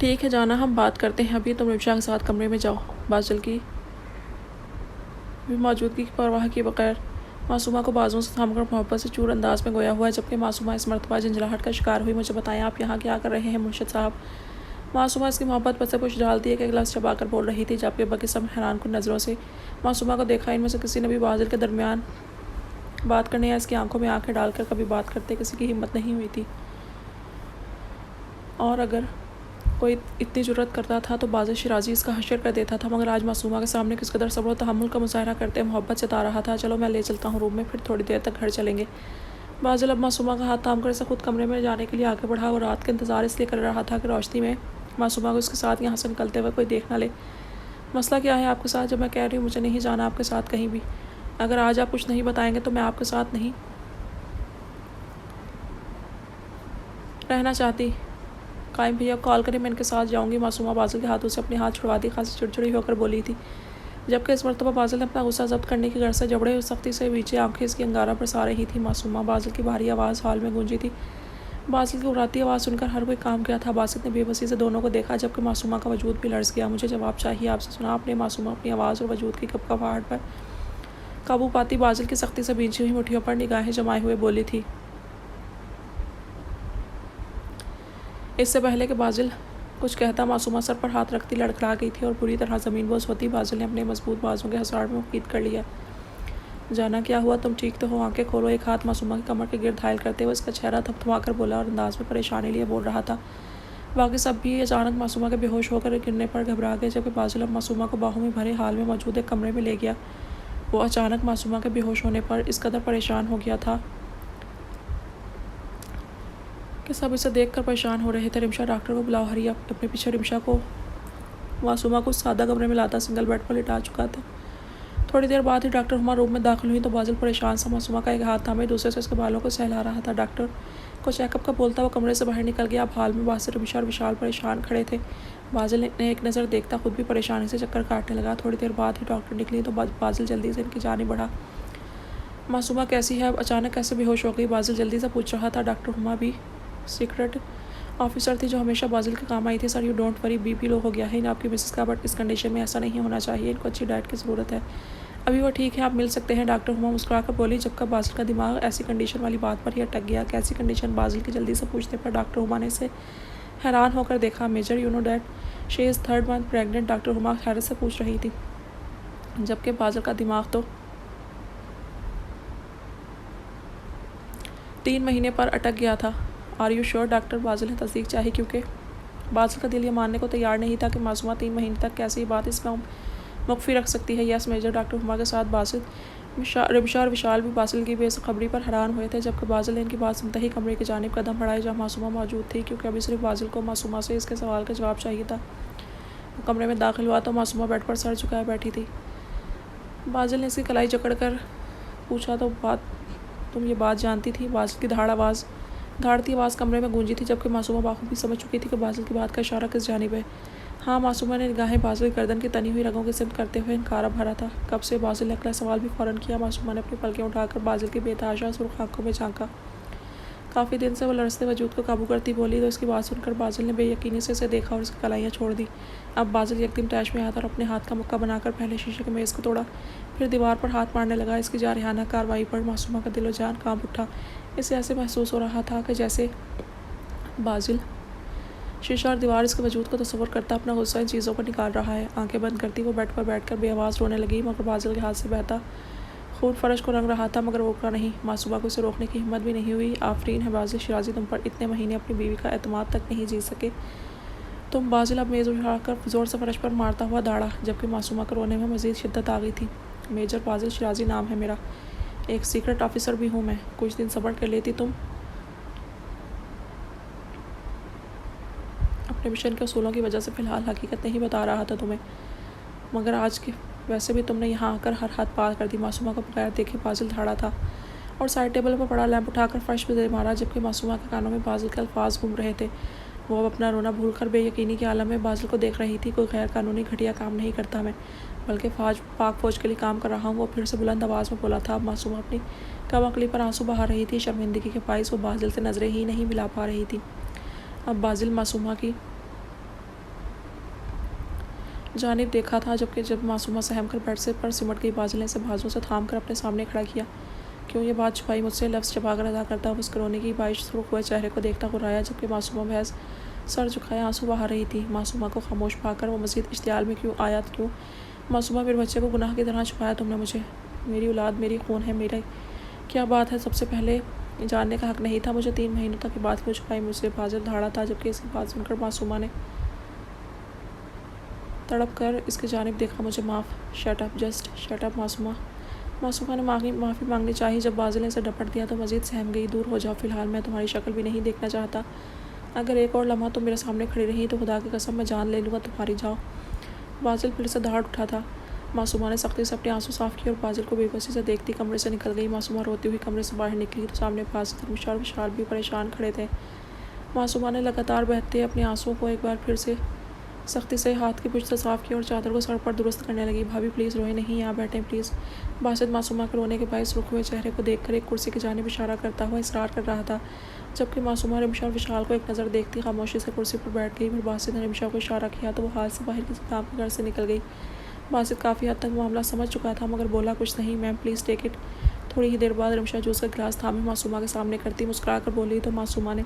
ठीक है जाना, हम बात करते हैं अभी। तुम रिमशा के साथ कमरे में जाओ। बादल की भी मौजूदगी की परवाह किए बगैर मासूमा को बाजुओं से थामकर मोहब्बत से चूर अंदाज में गोया हुआ है, जबकि मासूमा इस मरतबा झंझलाहट का शिकार हुई। मुझे बताएं आप यहाँ क्या कर रहे हैं मुर्शिद साहब? मासूमा इसकी मोहब्बत पर से कुछ डालती है कि गिलास चबाकर बोल रही थी, जबकि बाकी सब हैरान कुन नज़रों से मासूमा को देखा। इनमें से किसी ने भी बादल के दरमियान बात करने या इसकी आंखों में आंखें डालकर कभी बात करते किसी की हिम्मत नहीं हुई थी, और अगर कोई इतनी जुर्रत करता था तो बाज़ शिराजी इसका हशर कर देता था। मगर आज मासूमा के सामने किस कदर सब्र और तहम्मुल का मुजाहरा करते मोहब्बत जता रहा था। चलो मैं ले चलता हूँ रूम में, फिर थोड़ी देर तक घर चलेंगे। बाज़ल अब मासूमा का हाथ थाम कर इसे खुद कमरे में जाने के लिए आगे बढ़ा और रात का इंतज़ार इसलिए कर रहा था कि रोशनी में मासूमा को इसके साथ यहाँ से निकलते हुए कोई देख ना ले। मसला क्या है आपके साथ? जब मैं कह रही हूँ मुझे नहीं जाना आपके साथ कहीं भी, अगर आज आप कुछ नहीं बताएंगे तो मैं आपके साथ नहीं रहना चाहती। कायम भैया कॉल करें, मैं इनके साथ जाऊंगी। मासूमा बादल के हाथों से अपने हाथ छुड़वा दी, खासी चिड़चिड़ी होकर बोली थी, जबकि इस मरतबा बादल ने अपना गुस्सा जब्त करने की गर्ज से जबड़े हुए सख्ती से पीछे आंखें इसकी अंगारा बरसा रही थी। मासूमा बादल की भारी आवाज़ हॉल में गूंजी थी। बादल की उड़ाती आवाज़ सुनकर हर कोई काम किया था। बासित ने बेबसी से दोनों को देखा, जबकि मासूमा का वजूद भी लर्ज़ गया। मुझे जवाब चाहिए आपसे, सुना आपने? मासूमा अपनी आवाज़ और वजूद की कपकपाहट पर काबू पाती बादल की सख्ती से भींची हुई मुठ्ठियों पर निगाहें जमाए हुए बोली थी। इससे पहले कि बादल कुछ कहता, मासूमा सर पर हाथ रखती लड़खड़ा गई थी और पूरी तरह ज़मीन बोझ होती। बादल ने अपने मजबूत बाजों के हसाड़ में मुकीद कर लिया। जाना क्या हुआ? तुम ठीक तो हो? आंखें खोलो। एक हाथ मासूमा की कमर के गिर्द घायल करते हुए इसका चेहरा थपथपा कर बोला और अंदाज में परेशानी लिए बोल रहा था। बाकी सब भी अचानक मासूमा के बेहोश होकर गिरने पर घबरा गए, जबकि बादल अब मासूमा को बाहों में भरे हाल में मौजूद एक कमरे में ले गया। वो अचानक मासूमा के बेहोश होने पर इस कदर परेशान हो गया था कि सब इसे देखकर परेशान हो रहे थे। रिमशा, डॉक्टर को बुलाओ, हरी अपने पीछे। रिमशा को मासूमा को सादा कमरे में लाता सिंगल बेड पर लिटा चुका था। थोड़ी देर बाद ही डॉक्टर हुमा रूम में दाखिल हुई तो बादल परेशान सा मासूमा का एक हाथ थामे दूसरे से उसके बालों को सहला रहा था। डॉक्टर को चेकअप का बोलता हुआ कमरे से बाहर निकल गया। अब हाल में बासिर, रिमशा और विशाल परेशान खड़े थे। बादल ने एक नज़र देखता खुद भी परेशानी से चक्कर काटने लगा। थोड़ी देर बाद ही डॉक्टर निकली तो बादल जल्दी से इनकी जानिब बढ़ा। मासूमा कैसी है? अब अचानक कैसे बेहोश हो गई? बादल जल्दी से पूछ रहा था। डॉक्टर हुमा भी सीक्रेट ऑफिसर थी जो हमेशा बादल के काम आई थी। Sir you don't worry, BP low हो गया है आपकी मिसेस का, बट इस कंडीशन में ऐसा नहीं होना चाहिए। इनको अच्छी डाइट की ज़रूरत है। अभी वो ठीक है, आप मिल सकते हैं। डॉक्टर हुमा मुस्कुराकर बोली, जबकि बादल का दिमाग ऐसी कंडीशन वाली बात पर ही अटक गया। कैसी कंडीशन? बादल की जल्दी से पूछने पर डॉक्टर हुमा ने इसे हैरान होकर देखा। Major, you know that she is 3rd month pregnant. Doctor Huma हैरत से पूछ रही थी, जबकि बादल का दिमाग तो 3 महीने पर अटक गया था। Are you sure? डॉक्टर बादल ने तस्दीक चाही, क्योंकि बादल का दिल ये मानने को तैयार नहीं था कि मासूमा 3 महीने तक कैसी बात इसमें मुख्फी रख सकती है। Yes major. डॉक्टर हुमा के साथ बासित, रिमशा और विशाल भी बादल की बेखबरी पर हैरान हुए थे, जबकि बादल ने इनकी बात सुनते ही कमरे की जानिब कदम बढ़ाए जहाँ मासूमा मौजूद थी, क्योंकि अभी सिर्फ बादल को मासूमा से इसके सवाल का जवाब चाहिए था। वो कमरे में दाखिल हुआ तो मासूमा बेड पर सर झुकाए बैठी थी। बादल ने इसकी कलाई जकड़ कर पूछा, तो तुम ये बात जानती थी? बादल की धाड़ती आवाज़ कमरे में गूंजी थी, जबकि मासूमा बाखूबी समझ चुकी थी कि बादल की बात का इशारा किस जानिब है। हाँ, मासूमा ने निगाहें बादल की गर्दन की तनी हुई रगों की सिमत करते हुए इनकार भरा था। कब से? बादल ने अगला सवाल भी फ़ौरन किया। मासूमा ने अपनी पलकें उठाकर बादल की बेतहाशा सुर्ख आंखों में झांका। काफ़ी दिन से वो लड़ते वजूद को काबू करती बोली, तो इसकी बात सुनकर बादल ने बेयकीनी से इसे देखा और उसकी कलाइयाँ छोड़ दी। अब बादल यकदम तैश में आया था और अपने हाथ का मुक्का बनाकर पहले शीशे के मेज़ को तोड़ा, फिर दीवार पर हाथ मारने लगा। इसकी जारहाना कार्रवाई पर मासूमा का दिलो जान कांप उठा। इसे ऐसे महसूस हो रहा था कि जैसे बादल शीशा और दीवार इसके वजूद को तस्वर करता अपना गुस्सा इन चीज़ों पर निकाल रहा है। आंखें बंद करती वो बेड पर बैठकर बेआवाज़ रोने लगी, मगर बादल के हाथ से बहता खून फर्श को रंग रहा था, मगर रोका नहीं। मासूमा को इसे रोकने की हिम्मत भी नहीं हुई। आफरीन है बादल शिराजी, तुम पर इतने महीने अपनी बीवी का एतमाद तक नहीं जी सके तुम। बादल अब मेज़ उठाकर ज़ोर से फर्श पर मारता हुआ दाड़ा, जबकि मासूमा को रोने में मज़ीद शिद्दत आ गई थी। मेजर बादल शिराजी नाम है मेरा, एक सीक्रेट ऑफिसर भी हूँ मैं। कुछ दिन सब्र कर लेती तुम, अपने मिशन के असूलों की वजह से फ़िलहाल हकीकत नहीं बता रहा था तुम्हें, मगर आज के वैसे भी तुमने यहाँ आकर हर हाथ पार कर दी। मासूमा को बगैर देखे बादल धाड़ा था और साइड टेबल पर पड़ा लैंप उठाकर फर्श पर दे मारा, जबकि मासूमा के कानों में बादल के अल्फाज घूम रहे थे। वो अब अपना रोना भूलकर बेयकीनी के आलम में बादल को देख रही थी। कोई गैर कानूनी घटिया काम नहीं करता मैं, बल्कि पाक फ़ौज के लिए काम कर रहा हूँ। वो फिर से बुलंद आवाज़ में बोला था। अब मासूमा अपनी कम-अक्ली पर आंसू बहा रही थी। शर्मिंदगी के बाइस वो बादल से नज़रें ही नहीं मिला पा रही थी। अब बादल मासूमा की जानिब देखा था, जब मासूमा सहम कर बेड से पर सिमट गई। बाजिल ने इसे बाजुओं से थाम कर अपने सामने खड़ा किया। क्यों ये बात छुपाई मुझसे? लफ्ज़ चबाकर अदा करता मुस्कुराने की बारिश सुर्ख हुए चेहरे को देखता गुर्राया, जबकि मासूमा महज सर झुकाए आंसू बहा रही थी। मासूमा को खामोश पाकर वो मज़ीद इश्तियाल में क्यों आया? क्यों मासूमा मेरे बच्चे को गुनाह की तरह छुपाया तुमने मुझे? मेरी औलाद मेरी खून है, मेरा क्या बात है? सबसे पहले जानने का हक नहीं था मुझे? 3 महीनों तक की बात क्यों छुपाई मुझसे? बाजिल धाड़ा था, जबकि इसकी बात सुनकर मासूमा ने तड़प कर इसकी जानिब देखा। मुझे माफ़। Shut up, just shut up Masuma. Masuma ने माफ़ी मांगनी चाही। जब बाजिल ने इसे डपट दिया तो मज़ीद सहम गई। दूर हो जाओ, फ़िलहाल मैं तुम्हारी शक्ल भी नहीं देखना चाहता। अगर एक और लम्हा तुम मेरे सामने खड़ी रही तो खुदा की कसम मैं जान ले लूँगा तुम्हारी। जाओ। बाजिल फिर से दहाड़ उठा था। मासूमा ने सख्ती से अपने आंसू साफ़ किए और बाजिल को बेबसी से देखती कमरे से निकल गई। मासूमा रोती हुई कमरे से बाहर निकली तो सामने बाजिल और विशाल भी परेशान खड़े थे। मासूमा ने लगातार बहते अपने आंसुओं को एक बार फिर से सख्ती से हाथ की पुष्ट से साफ़ किया और चादर को सर पर दुरुस्त करने लगी। भाभी प्लीज़ रोए नहीं, यहाँ बैठें प्लीज़। बासित मासूमा के रोने के बायस रुके हुए चेहरे को देखकर एक कुर्सी की जानिब इशारा करता हुआ इसरार कर रहा था, जबकि मासूमा रिमशा और विशाल को एक नज़र देखती खामोशी से कुर्सी पर बैठ गई। फिर बासित ने रिमशा को इशारा किया तो वो हाल से बाहर किसी काम के घर से निकल गई। बासित काफ़ी हद तक मामला समझ चुका था, मगर बोला कुछ नहीं। Ma'am please take it. थोड़ी ही देर बाद रिमशा जूस का गिलास थामे मासूमा के सामने करती मुस्कुरा कर बोली तो मासूमा ने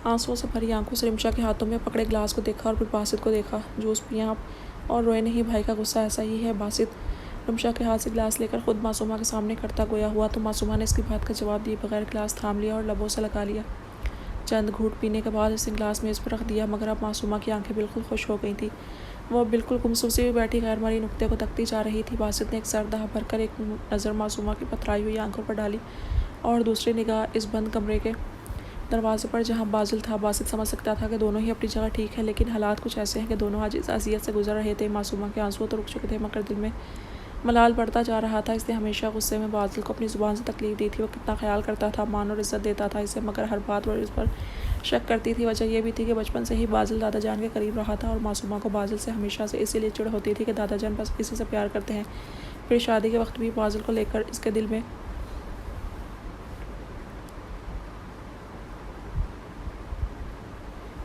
आंसुओं से भरी आंखों से रिमशा के हाथों में पकड़े गिलास को देखा और फिर बासित को देखा। जूस पिए आप और रोए नहीं, भाई का गुस्सा ऐसा ही है। बासित रिमशा के हाथ से गिलास लेकर खुद मासूमा के सामने करता गोया हुआ तो मासूमा ने इसकी बात का जवाब दिए बगैर गिलास थाम लिया और लबों से लगा लिया। चंद घूंट पीने के बाद इसने गिलास मेज़ पर रख दिया, मगर अब मासूमा की आंखें बिल्कुल खुश हो गई थी। वह बिल्कुल गुमसुम हुई बैठी गैर मरी नुक्ते को तकती जा रही थी। बासित ने एक सरदाह भरकर एक नज़र मासूमा की पथराई हुई आंखों पर डाली और दूसरी निगाह इस बंद कमरे के दरवाजे पर जहाँ बाजिल था। बासित समझ सकता था कि दोनों ही अपनी जगह ठीक है, लेकिन हालात कुछ ऐसे हैं कि दोनों आज इस अज़ियत से गुजर रहे थे। मासूमा के आंसू तो रुक चुके थे, मगर दिल में मलाल बढ़ता जा रहा था। इसने हमेशा गुस्से में बाजिल को अपनी ज़ुबान से तकलीफ दी थी। वो कितना ख्याल करता था, मान और इज़्ज़त देता था इसे, मगर हर बात पर इस पर शक करती थी। वजह यह भी थी कि बचपन से ही बाजिल दादा जान के करीब रहा था और मासूमा को बाजिल से हमेशा से इसीलिए चिढ़ होती थी कि दादा जान बस इसी से प्यार करते हैं। फिर शादी के वक्त भी बाजिल को लेकर इसके दिल में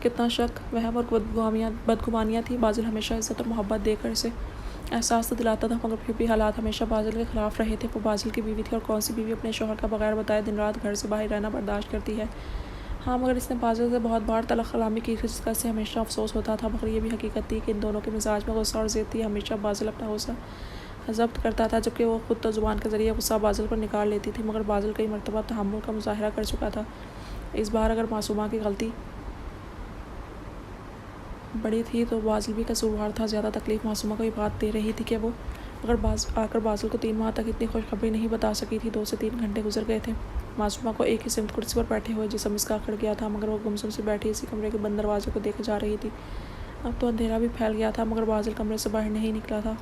कितना शक, वहम और बदगुमानियाँ थी। बाजिल हमेशा इज़्ज़त और मोहब्बत देकर इसे एहसास तो दिलाता था, मगर फिर भी हालात हमेशा बाजिल के ख़िलाफ़ रहे थे। वो बाजिल की बीवी थी और कौन सी बीवी अपने शौहर का बगैर बताए दिन रात घर से बाहर रहना बर्दाश्त करती है। हाँ, मगर इसने बाजिल से बहुत बार तलख़ कलामी की थी, जिसका इसे हमेशा अफसोस होता था। मगर ये भी हकीकत थी कि इन दोनों के मिजाज में गुस्सा और ज़िद थी। हमेशा बाजिल अपना गुस्सा ज़ब्त करता था, जबकि वो खुद तो ज़ुबान के ज़रिए गुस्सा बाजिल पर निकाल लेती थी। मगर बाजिल कई मरतबा तहम्मुल का मुज़ाहरा कर चुका था। इस बार अगर मासूमा की गलती बड़ी थी तो बाजिल भी कसूरवार था। ज़्यादा तकलीफ़ मासूमा को ये बात दे रही थी कि वो आकर बाजिल को 3 माह तक इतनी खुशखबरी नहीं बता सकी थी। 2 से 3 घंटे गुजर गए थे। मासूमा को एक ही सिमत कुर्सी पर बैठे हुए जिस्म इसका अकड़ गया था, मगर वो गुमसुम से बैठी इसी कमरे के बंद दरवाजे को देखे जा रही थी। अब तो अंधेरा भी फैल गया था, मगर बाजिल कमरे से बाहर नहीं निकला था।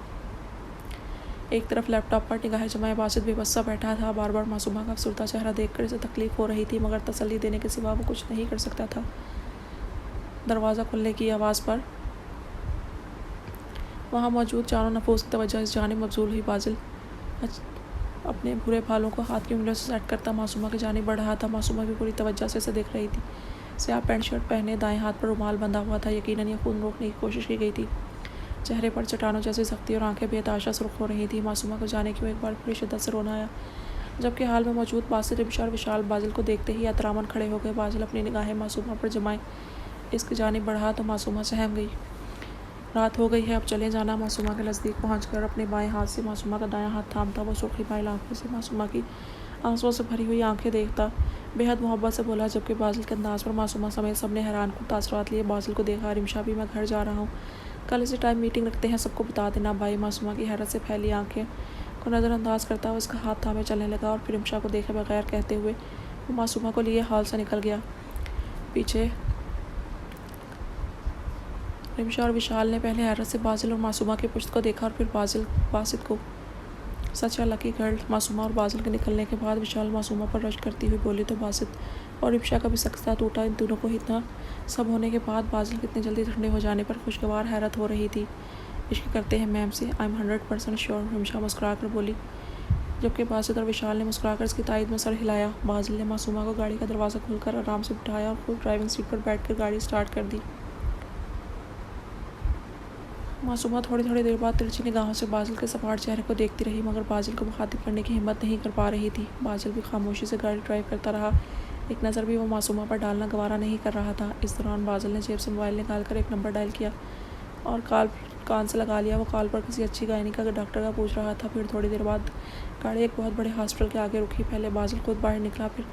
एक तरफ लैपटॉप पर निगाहें जमाए बासित बेबस सा बैठा था। बार बार मासूमा का अफसरदा चेहरा देखकर इसे तकलीफ़ हो रही थी, मगर तसल्ली देने के सिवा वो कुछ नहीं कर सकता था। दरवाज़ा खुलने की आवाज़ पर वहाँ मौजूद चारों नफूस की तवज्जो इस जानिब मबजूल हुई। बाजिल अपने बुरे बालों को हाथ की उंगलियों से सेट करता मासूमा की जानिब बढ़ रहा था। मासूमा भी पूरी तवज्जो से इसे देख रही थी। स्याह पैंट शर्ट पहने, दाएं हाथ पर रुमाल बंधा हुआ था। यकीनन ये खून रोकने की कोशिश की गई थी। चेहरे पर चट्टानों जैसी सख्ती और आंखें बेतहाशा सुर्ख हो रही थी। मासूमा को जाने क्यों एक बार पूरी शिद्दत से रोना आया, जबकि हाल में मौजूद बासित, रिमशा और विशाल बाजिल को देखते ही एहतरामन खड़े हो गए। बाजिल अपनी निगाहें मासूमा पर जमाए इसकी जानिब बढ़ा तो मासूमा सहम गई। रात हो गई है, अब चले जाना। मासूमा के नज़दीक पहुंचकर अपने बाएं हाथ से मासूमा का दायां हाथ थामता वो सुर्खी माइल आंखों से मासूमा की आंसुओं से भरी हुई आंखें देखता बेहद मोहब्बत से बोला, जबकि बाजिल के अंदाज पर मासूमा समेत सबने हैरान को तासरात लिए। बाजिल को देखा। रिमशा भी, मैं घर जा रहा हूँ, कल इसी टाइम मीटिंग रखते हैं, सबको बता देना भाई। मासूमा की हैरत से फैली आंखें को नज़रअंदाज करता हुआ उसका हाथ थामे चलने लगा और फिर रिमशा को देखे बगैर कहते हुए वो मासूमा को लिए हॉल से निकल गया। पीछे रिमशा और विशाल ने पहले हैरत से बाजिल और मासूमा की पुश्त को देखा और फिर बासित को। सच है लकी गर्ल। मासूमा और बाजिल के निकलने के बाद विशाल मासूमा पर रश करती हुई बोली तो बासित और रिमशा का भी सख्ता टूटा। इन दोनों को इतना सब होने के बाद बाजिल कितनी जल्दी ठंडे हो जाने पर खुशगवार हैरत हो रही थी। इश्क करते हैं मैम से, आई एम 100% श्योर, रिमशा मुस्कुरा कर बोली, जबकि बासित और विशाल ने मुस्कुराकर इसकी तायद में सर हिलाया। बाजिल ने मासूमा को गाड़ी का दरवाज़ा खोलकर आराम से बिठाया और खुद ड्राइविंग सीट पर बैठकर गाड़ी स्टार्ट कर दी। मासूमा थोड़ी थोड़ी देर बाद तिरछी निगाहों से बाजिल के सपाट चेहरे को देखती रही, मगर बाजिल को मुखातिब करने की हिम्मत नहीं कर पा रही थी। बाजिल भी खामोशी से गाड़ी ड्राइव करता रहा, एक नज़र भी वो मासूमा पर डालना गवारा नहीं कर रहा था। इस दौरान बाजिल ने जेब से मोबाइल निकाल कर एक नंबर डायल किया और कॉल कान से लगा लिया। वो कॉल पर किसी अच्छी गायनी का डॉक्टर का पूछ रहा था। फिर थोड़ी देर बाद गाड़ी एक बहुत बड़े हॉस्पिटल के आगे रुकी। पहले बाजिल खुद बाहर निकला, फिर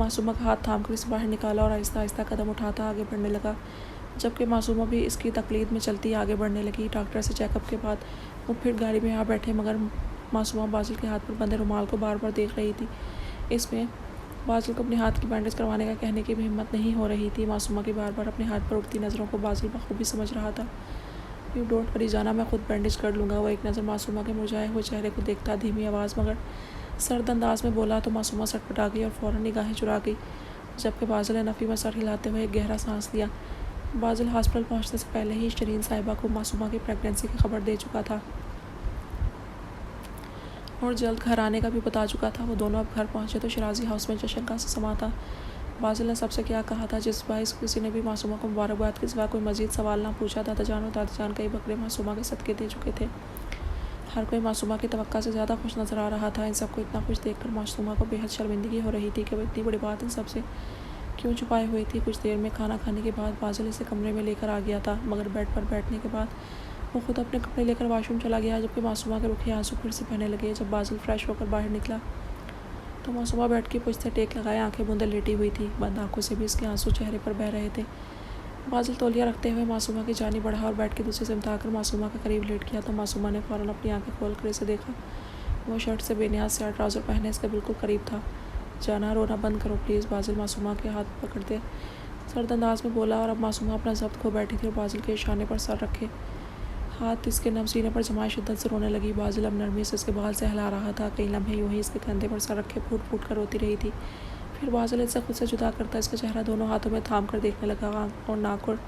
मासूमा का हाथ थाम कर इसे बाहर निकाला और आहिस्ता आहिस्ता कदम उठाता आगे बढ़ने लगा, जबकि मासूमा भी इसकी तकलीद में चलती आगे बढ़ने लगी। डॉक्टर से चेकअप के बाद वो फिर गाड़ी में आ बैठे, मगर मासूमा बाजिल के हाथ पर बंधे रुमाल को बार बार देख रही थी। इसमें बाजिल को अपने हाथ की बैंडेज करवाने का कहने की भी हिम्मत नहीं हो रही थी। मासूमा की बार बार अपने हाथ पर उठती नज़रों को बाजिल बखूबी समझ रहा था। यू डोंट वरी जाना, मैं खुद बैंडेज कर लूँगा। वो एक नज़र मासूमा के मुरझाए हुए चेहरे को देखता धीमी आवाज़ मगर सर्द अंदाज में बोला तो मासूमा सटपटा गई और फ़ौरन निगाहें चुरा गई, जबकि बाजिल ने नफ़ी में सर हिलाते हुए एक गहरा सांस लिया। बाजिल हॉस्पिटल पहुंचने से पहले ही शरीन साहिबा को मासूमा की प्रेगनेंसी की खबर दे चुका था और जल्द घर आने का भी बता चुका था। वो दोनों अब घर पहुंचे तो शिराजी हाउस में जश्न का समा था। बाजिल ने सबसे क्या कहा था, जिस बाइस किसी ने भी मासूमा को मुबारकबाद के सिवा कोई मजीद सवाल ना पूछा। दादा जान और दादी जान कई बकरे मासूमा के सदके दे चुके थे। हर कोई मासूमा की तवक्का से ज़्यादा खुश नज़र आ रहा था। इन सबको इतना खुश देखकर मासूमा को बेहद शर्मिंदगी हो रही थी कि वो इतनी बड़ी बात इन सबसे क्यों छुपाए हुई थी। कुछ देर में खाना खाने के बाद बाजिल इसे कमरे में लेकर आ गया था, मगर बेड पर बैठने के बाद वो खुद अपने कपड़े लेकर वॉशरूम चला गया, जबकि मासूमा के रुखे आंसू फिर से बहने लगे। जब बाजिल फ्रेश होकर बाहर निकला तो मासूमा बैठ के पुश्ते टेक लगाए आंखें बूंदे लेटी हुई थी। बंद आंखों से भी इसके आंसू चेहरे पर बह रहे थे। बाजिल तौलिया रखते हुए मासूमा की जानी बढ़ा और बैठ के दूसरे से उठाकर मासूमा के करीब लेट गया तो मासूमा ने फ़ौरन अपनी आंखें खोल कर इसे देखा। वो शर्ट से बेनियाज से ट्राउज़र पहने इसके बिल्कुल करीब था। जाना, रोना बंद करो प्लीज़, बाजिल मासूमा के हाथ पकड़ते सर्द अंदाज में बोला और अब मासूमा अपना जब्त खो बैठी थी और बाजिल के इशारे पर सर रखे हाथ इसके नम सीने पर जमाए शिद्दत से रोने लगी। बाजिल अब नरमी से इसके बाल सहला रहा था। कई लम्हे यूं ही इसके कंधे पर सर रखे फूट फूट कर रोती रही थी। फिर बाजिल इससे खुद से जुदा करता इसका चेहरा दोनों हाथों में थाम कर देखने लगा। आँख और नाक और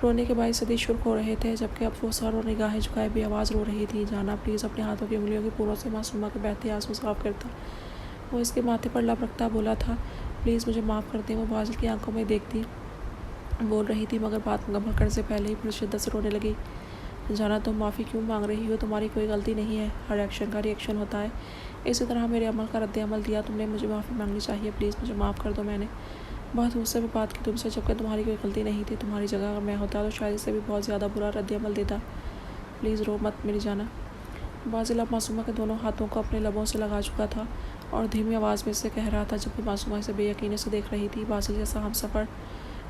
रोने के बाईस सदी शुल्क हो रहे थे, जबकि अब वो सर और निगाहें झुकाए बेआवाज़ रो रही थी। जाना प्लीज़, अपने हाथों की उंगलियों की पूरों से मासूमा के बहते आंसू साफ करता वो इसके माथे पर लब रखता बोला था, प्लीज़ मुझे माफ़ कर दें। वो बाजिल की आंखों में देखती बोल रही थी, मगर बात मुकम्मल करने से पहले ही फिर शिद्दत से रोने लगी। जाना, तुम माफ़ी क्यों मांग रही हो? तुम्हारी कोई गलती नहीं है। हर एक्शन का रिएक्शन होता है। इसी तरह मेरे अमल का रद्द-ए-अमल दिया तुमने, मुझे माफ़ी मांगनी चाहिए। प्लीज़ मुझे माफ़ कर दो। मैंने बहुत गुस्से में बात की तुमसे, जबकि तुम्हारी कोई गलती नहीं थी। तुम्हारी जगह अगर मैं होता तो शायद इससे भी बहुत ज़्यादा बुरा रद्द-ए-अमल देता। प्लीज़ रो मत मेरी जाना। बाजिल अब मासूमा के दोनों हाथों को अपने लबों से लगा चुका था और धीमी आवाज़ में इससे कह रहा था, जबकि मासूमा इसे बेयकीनी से देख रही थी। बाजिल जैसा हमसफ़र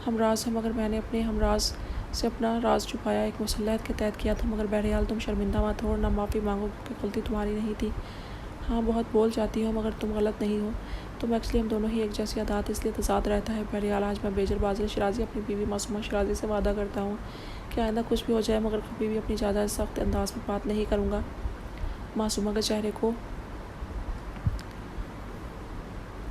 हमराज है, मगर मैंने अपने हमराज से अपना राज छुपाया, एक मुसल्लत के तहत किया था। मगर बहरहाल तुम शर्मिंदा मत हो और ना माफ़ी मांगो, क्योंकि गलती तुम्हारी नहीं थी। हाँ, बहुत बोल जाती हो, मगर तुम गलत नहीं हो। तुम एक्चुअली हम दोनों ही एक जैसी अदात, इसलिए तजाद रहता है। बहरहाल आज मैं बेजर बाजिल शिराजी अपनी बीवी मासूमा शिराजी से वादा करता हूँ कि आइंदा कुछ भी हो जाए मगर कभी भी अपनी ज़्यादा सख्त अंदाज में बात नहीं करूँगा। मासूमा के चेहरे को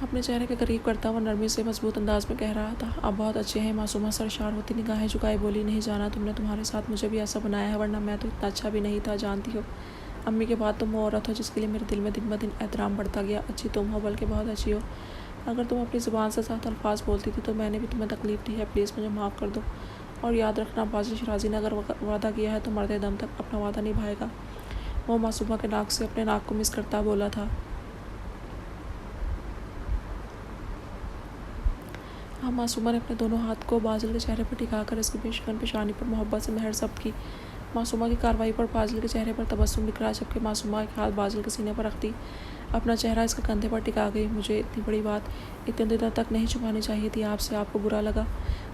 अपने चेहरे के करीब करता हुआ नरमी से मजबूत अंदाज में कह रहा था, आप बहुत अच्छे हैं। मासूमा सरशार होती निगाहें झुकाए बोली, नहीं जाना, तुमने तुम्हारे साथ मुझे भी ऐसा बनाया है, वरना मैं तो इतना अच्छा भी नहीं था। जानती हो, अम्मी के बाद तुम वो औरत हो जिसके लिए मेरे दिल में दिन ब दिन एहतराम बढ़ता गया। अच्छी तुम हो, बल्कि बहुत अच्छी हो। अगर तुम अपनी ज़ुबान से साथ अल्फाज बोलती थी तो मैंने भी तुम्हें तकलीफ़ दी है। प्लीज़ मुझे माफ़ कर दो और याद रखना, बाजिल शिराजी ने अगर वादा किया है तो मरते दम तक अपना वादा निभाएगा। वो मासूमा के नाक से अपने नाक को मिस करता बोला था। हाँ, मासूमा ने अपने दोनों हाथ को बाजिल के चेहरे पर टिकाकर इसकी बेशकन पेशानी पर मोहब्बत से मेहर ज़ब्त की। मासूमा की कार्रवाई पर बाजिल के चेहरे पर तबस्सुम निखरा, जबकि मासूमा एक हाथ बाजिल के सीने पर रखती अपना चेहरा इसके कंधे पर टिका गई। मुझे इतनी बड़ी बात इतने दिनों तक नहीं छुपानी चाहिए थी आपसे, आपको बुरा लगा।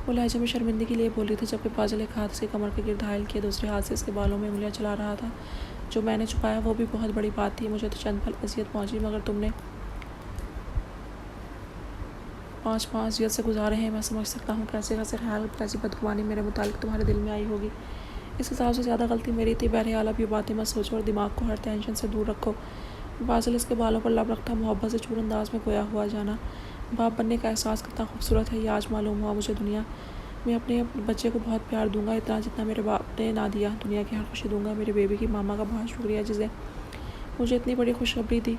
वो लहजे में शर्मिंदगी लिए बोली थी, जबकि बाजिल एक हाथ से कमर के गिर्द हायल किए दूसरे हाथ से इसके बालों में उंगलियां चला रहा था। जो मैंने छुपाया वो भी बहुत बड़ी बात थी। मुझे तो चंद पल अजियत पहुँची, मगर तुमने 5 अजियत से गुजारे हैं। मैं समझ सकता हूँ कैसे कैसे ख्याल, कैसी बदगुमानी मेरे मुतालिक तुम्हारे दिल में आई होगी। इस हिसाब से ज़्यादा गलती मेरी थी। बहरहाल अब ये बातें मत सोचो और दिमाग को हर टेंशन से दूर रखो। बाजिल इसके बालों पर लब रखता मोहब्बत से चूर अंदाज में गोया हुआ, जाना, बाप बनने का एहसास कितना खूबसूरत है, ये आज मालूम हुआ मुझे। दुनिया मैं अपने बच्चे को बहुत प्यार दूंगा, इतना जितना मेरे बाप ने ना दिया। दुनिया की हर खुशी दूंगा। मेरे बेबी की मामा का बहुत शुक्रिया जिसे मुझे इतनी बड़ी खुशखबरी दी।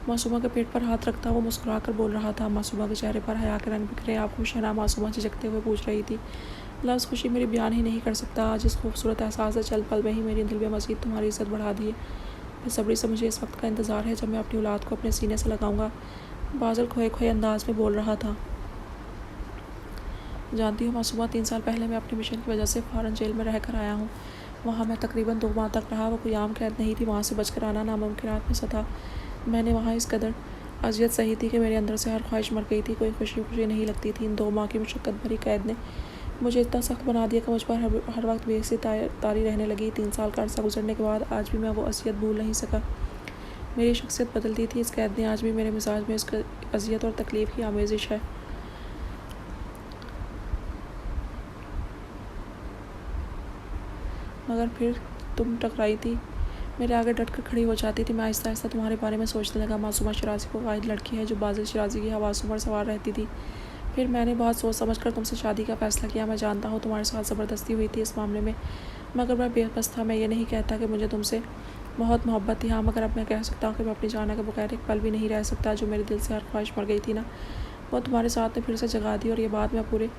मासूमा के पेट पर हाथ रखता वो मुस्कुरा कर बोल रहा था। मासूमा के चेहरे पर हया के रंग बिखरे। आप खुश है ना? मासूमा झिझकते हुए पूछ रही थी। लफ्ज़ खुशी मेरी बयान ही नहीं कर सकता। आज इस खूबसूरत एहसास से चल पल में ही मेरी दिल में मज़ीद तुम्हारी इज़्ज़त बढ़ा दी है। बेसब्री से मुझे इस वक्त का इंतज़ार है जब मैं अपनी औलाद को अपने सीने से लगाऊंगा। बादल खोए खोए अंदाज में बोल रहा था। जानती हो मासूमा, 3 साल पहले मैं अपने मिशन की वजह से फ़ॉरेन जेल में रह कर आया हूँ। वहाँ मैं तकरीबन 2 माह तक रहा। वो कोई आम कैद नहीं थी। वहाँ से बचकर आना नामुमकिनात में सा था। मैंने वहाँ इस कदर अजियत सही थी कि मेरे अंदर से हर ख्वाहिश मर गई थी। कोई खुशी नहीं लगती थी। इन 2 माह की मुशक्क़त भरी कैद ने मुझे इतना सख्त बना दिया कि मुझ पर हर वक्त बेइज्जती तारी रहने लगी। 3 साल का अरसा गुजरने के बाद आज भी मैं वो अजियत भूल नहीं सका। मेरी शख्सियत बदलती थी। इस कैद ने आज भी मेरे मिजाज में इस अजियत और तकलीफ़ की आमेज़िश है। मगर फिर तुम टकराई थी, मेरे आगे डटकर खड़ी हो जाती थी। मैं आहिस्ता आहिस्ता तुम्हारे बारे में सोचने लगा। मासूमा शिराज़ी को वाहिद लड़की है जो बाज़िल शिराज़ी की हवासों पर सवार रहती थी। फिर मैंने बहुत सोच समझ कर तुमसे शादी का फ़ैसला किया। मैं जानता हूँ तुम्हारे साथ ज़बरदस्ती हुई थी इस मामले में, मगर मैं बेबस था। मैं ये नहीं कहता कि मुझे तुमसे बहुत मोहब्बत थी। हाँ, मगर अब मैं कह सकता हूँ कि मैं अपनी जाना के बगैर एक पल भी नहीं रह सकता। जो मेरे दिल से हर ख्वाहिश मर गई थी ना, वो तुम्हारे साथ ने फिर से जगा दी। और ये बात मैं पूरे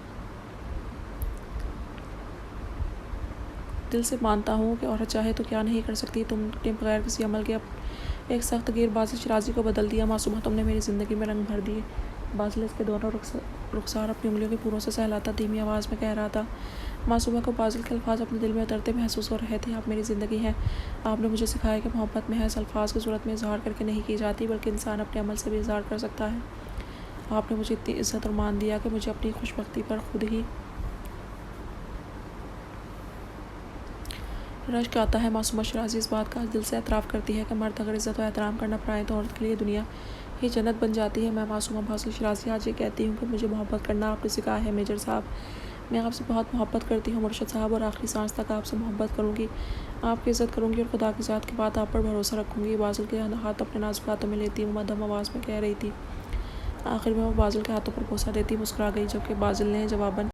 दिल से मानता हूँ कि औरत चाहे तो क्या नहीं कर सकती। तुमने बगैर किसी अमल के एक सख्त गिर बाज़िल शिराज़ी को बदल दिया। मासूमा, तुमने मेरी ज़िंदगी में रंग भर दिए। बाज़िल इसके दोनों रुखसार अपनी उंगलियों के पूरों से सहलाता धीमी आवाज़ में कह रहा था। मासूमा को बाज़िल के अल्फाज अपने दिल में उतरते महसूस हो रहे थे। आप मेरी ज़िंदगी हैं। आपने मुझे सिखाया कि मोहब्बत में है अल्फाज की सूरत में इजहार करके नहीं की जाती, बल्कि इंसान अपने अमल से भी इजहार कर सकता है। आपने मुझे इतनी इज़्ज़त और मान दिया कि मुझे अपनी खुशबख्ती पर खुद ही रश्क आता है। मासूमा शिराज़ी इस बात का दिल से एतराफ़ करती है कि मर्द अगर इज़्ज़त और एहतराम करना पाए तो औरत के लिए दुनिया ही जन्नत बन जाती है। मैं मासूमा बाज़िल शिराज़ी आज ये कहती हूँ कि मुझे मोहब्बत करना आपने सिखाया है। मेजर साहब, मैं आपसे बहुत मोहब्बत करती हूँ मुर्शद साहब, और आखिरी सांस तक आपसे मोहब्बत करूँगी, आपकी इज़्ज़त करूँगी और खुदा की ज़ात के बाद आप पर भरोसा रखूँगी। बाज़िल के हाथ अपने नाजुक हाथों में लेती हूँ मध्यम आवाज़ में कह रही थी। आखिर में वो बाज़िल के हाथों पर बोसा देती मुस्कुरा गई, जबकि बाज़िल ने जवाबन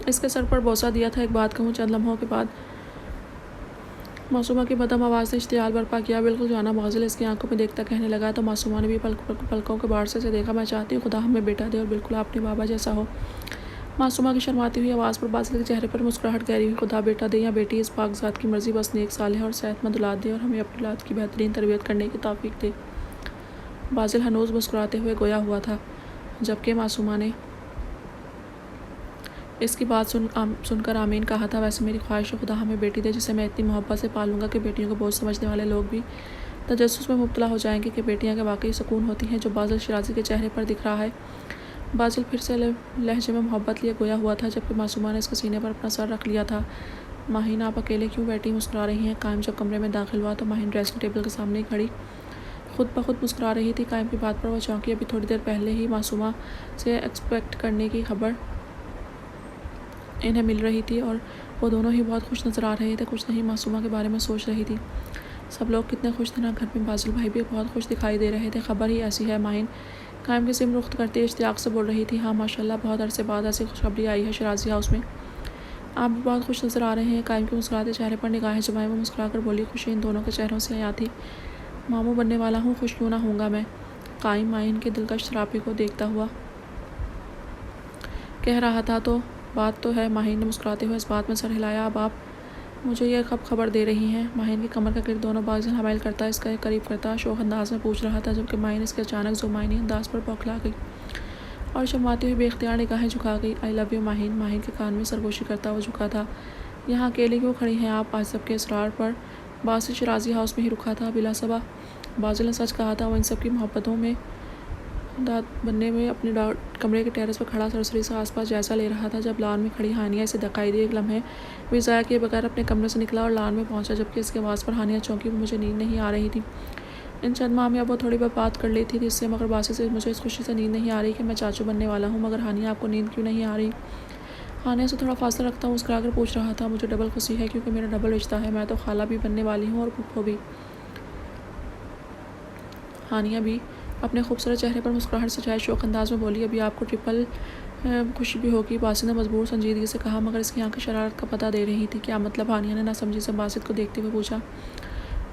इसके सर पर बोसा दिया था। एक बात कहूँ, चंद लम्हों के बाद मासूमा की मध्यम आवाज़ ने इश्तियाल बर्पा किया। बिल्कुल जाना। बाज़िल इसकी आंखों में देखता कहने लगा। तो मासूमा ने भी पलकों के बाहर से देखा। मैं चाहती हूँ खुदा हमें बेटा दे और बिल्कुल अपने बाबा जैसा हो। मासूमा की शर्माती हुई आवाज़ पर बाज़िल के चेहरे पर मुस्कुराहट गहरी हुई। खुदा बेटा दे या बेटी, इस पाक ज़ात की मर्ज़ी, बस नेक सालेह और सेहतमंद औलाद दे और हमें अपनी औलाद की बेहतरीन तरबियत करने की तौफीक दे। बाज़िल हनूज़ मुस्कुराते हुए गोया हुआ था, जबकि मासूमा ने इसकी बात सुनकर आमीन कहा था। वैसे मेरी ख्वाहिश है खुदा हमें बेटी दे जिसे मैं इतनी मोहब्बत से पालूंगा कि बेटियों को बोझ समझने वाले लोग भी तजस्सुस में मुब्तला हो जाएंगे कि बेटियां के वाकई सुकून होती हैं, जो बाज़िल शिराज़ी के चेहरे पर दिख रहा है। बाज़िल फिर से लहजे में मोहब्बत लिए गोया हुआ था, जबकि मासूमा ने इसके सीने पर अपना सर रख लिया था। माहिन, आप अकेले क्यों बैठी मुस्कुरा रही हैं? कायम जब कमरे में दाखिल हुआ तो माहिन ड्रेसिंग टेबल के सामने ही खड़ी खुद ब खुद मुस्कुरा रही थी। कायम की बात पर वह चौंकी। अभी थोड़ी देर पहले ही मासूमा से एक्सपेक्ट करने की खबर इन्हें मिल रही थी और वो दोनों ही बहुत खुश नज़र आ रहे थे। कुछ नहीं, मासूमा के बारे में सोच रही थी। सब लोग कितने खुश थे ना। घर में बाज़िल भाई भी बहुत खुश दिखाई दे रहे थे। खबर ही ऐसी है। माहिन कायम की सिम रुख्त करते इश्तियाक से बोल रही थी। हाँ माशाल्लाह, बहुत अरसे बाद ऐसी खुशखबरी आई है शिराज़ी हाउस में। आप भी बहुत खुश नज़र आ रहे हैं। कायम के मुस्कुराते चेहरे पर निगाहें जमाए वो मुस्कुरा कर बोली। खुशी इन दोनों के चेहरों से आया थी। मामू बनने वाला हूँ, खुश क्यों ना होऊंगा मैं। कायम माहिन के दिलकश शराबी को देखता हुआ कह रहा था। तो बात तो है। माहिन ने मुस्कुराते हुए इस बात में सर हिलाया। अब आप मुझे यह कब खबर दे रही हैं? माहिन की कमर का गिर दोनों बाज़िल हमाइल करता इसका करीब करता शोख अंदाज में पूछ रहा था, जबकि माहिन इसके अचानक ज़ुमाइनी अंदाज पर बौखला गई और शर्माती हुई बेख्तियार निगाहें झुका गई। आई लव यू माहिन। माहिन के कान में सरगोशी करता हुआ झुका था। यहाँ अकेले क्यों खड़ी हैं आप? आज सबके इसरार पर बाज़िल शिराज़ी हाउस में ही रुका था बिलासबा। बाज़िल ने सच कहा था। वो इन सब की मोहब्बतों में दांत बनने में अपने कमरे के टेरेस पर खड़ा सरसरी से आसपास जायज़ा ले रहा था, जब लान में खड़ी हानिया इसे दिखाई दी। एक लम्हे भी ज़ाया किए बगैर अपने कमरे से निकला और लान में पहुंचा, जबकि इसकी आवाज़ पर हानिया चौंकी। मुझे नींद नहीं आ रही थी। इन चंद माह में अब वो थोड़ी बहुत बात कर लेती थी इससे, मगर बासी से मुझे इस खुशी से नींद नहीं आ रही कि मैं चाचू बनने वाला हूँ। मगर हानिया, आपको नींद क्यों नहीं आ रही? हानिया से थोड़ा फासला रखता हूँ मुस्कुरा कर पूछ रहा था। मुझे डबल खुशी है क्योंकि मेरा डबल रिश्ता है। मैं तो खाला भी बनने वाली हूँ और फूफो भी। हानिया भी अपने खूबसूरत चेहरे पर मुस्कुराहट सजाए शौक अंदाज में बोली। अभी आपको ट्रिपल खुशी भी होगी। बासित ने मजबूर संजीदगी से कहा, मगर इसकी आंखें शरारत का पता दे रही थी। क्या मतलब? हानिया ने नासमझी से बासित को देखते हुए पूछा।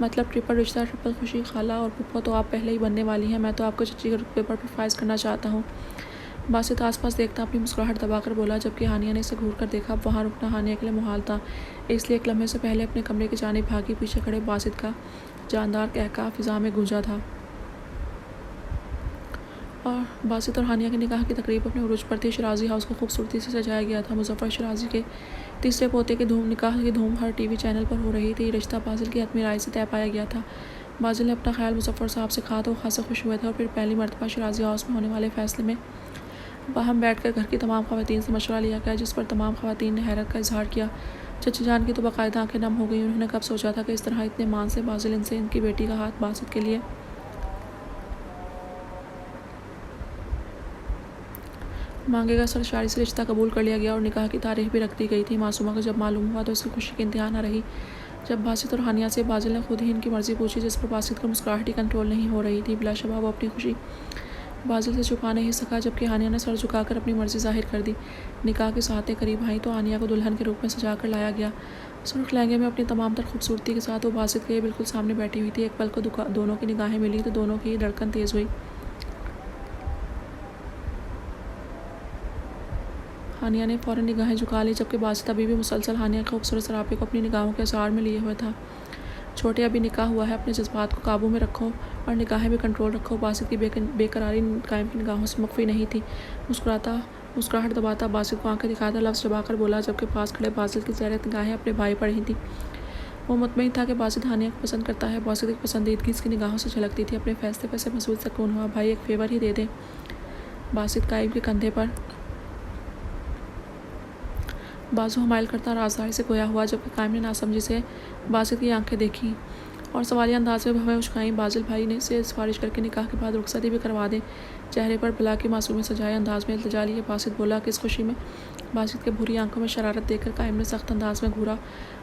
मतलब ट्रिपल रिश्ता, ट्रिपल खुशी। खाला और पुप्पो तो आप पहले ही बनने वाली हैं। मैं तो आपको चच्ची के पेपर पर फाइज करना चाहता हूँ। बासित आसपास देखता अपनी मुस्कुराहट दबाकर बोला, जबकि हानिया ने इसे घूर कर देखा। अब वहाँ रुकना हानिया के लिए मुहाल था, इसलिए एक लम्हे से पहले अपने कमरे की जानिब भागी। पीछे खड़े बासित का जानदार कहका फिजा में गूंजा था। और बासित और हानिया की निकाह की तकरीब अपने उरूज पर थी। शिराजी हाउस को खूबसूरती से सजाया गया था। मुजफ्फर शिराजी के तीसरे पोते के निकाह की धूम हर टीवी चैनल पर हो रही थी। रिश्ता बासिल की हतमी राय से तय पाया गया था। बासिल ने अपना ख्याल मुजफ्फर साहब से कहा तो वो खासा खुश हुए थे और फिर पहली मरतबा शिराजी हाउस में होने वाले फैसले में बाहम बैठकर घर की तमाम ख़वातीन से मशवरा लिया गया, जिस पर तमाम ख़वातीन ने हैरत का इजहार किया। चची जान की तो बाकायदा आंखें नम हो गई। उन्होंने कब सोचा था कि इस तरह इतने मान से बासिल इनसे इनकी बेटी का हाथ बासित के लिए मांगेगा। सरशारी से रिश्ता कबूल कर लिया गया और निकाह की तारीख भी रख दी गई थी। मासूमा को जब मालूम हुआ तो उसकी खुशी की इंतहा न रही। जब बासित और हानिया से बाजिल ने खुद ही इनकी मर्जी पूछी, जिस पर बासित को मुस्कुराहट ही कंट्रोल नहीं हो रही थी। बिलाशुबा वो अपनी खुशी बाजिल से छुपा नहीं सका, जबकि हानिया ने सर झुकाकर अपनी मर्जी जाहिर कर दी। निकाह की सातें करीब आई तो हानिया को दुल्हन के रूप में सजा कर लाया गया। सुर्ख लहंगे में अपनी तमाम तर खूबसूरती के साथ वो बासित के बिल्कुल सामने बैठी हुई थी। एक पल को दोनों की निगाहें मिली तो दोनों की धड़कन तेज हुई। हानिया ने फ़ौरन निगाहें झुका ली, जबकि बासित अभी भी मुसलसल हानिया के खूबसूरत सरापे को अपनी निगाहों के असार में लिए हुए था। छोटे, अभी निकाह हुआ है, अपने जज्बात को काबू में रखो और निगाहें भी कंट्रोल रखो। बासित की बेकरारी कायम की निगाहों से मुख्फी नहीं थी। मुस्कुराहट दबाता बासित को आंखें दिखाता लफ्ज़ चबाकर बोला, जबकि पास खड़े बासित की ज़ैरत निगाहें अपने भाई पर ही थी। वो मुतमईन था कि बासित हानिया को पसंद करता है। बासित की पसंदीदगी इसकी निगाहों से झलकती थी। अपने फैसले पर से महसूस सुकून हुआ। भाई एक फेवर ही दे दे। बासित कायम के कंधे पर बाजू हमायल करता राजदारी से गोया हुआ, जबकि कायम ने नासमझी से बासित की आंखें देखी और सवालिया अंदाज में हमें उचकाई। बाजिल भाई ने से सिफारिश करके निकाह के बाद रुखसती भी करवा दे। चेहरे पर बला की मासूमी सजाए अंदाज में इल्तिजा लिए बासित बोला कि इस खुशी में बासित के भूरी आंखों में शरारत देखकर कायम ने सख्त अंदाज में घूरा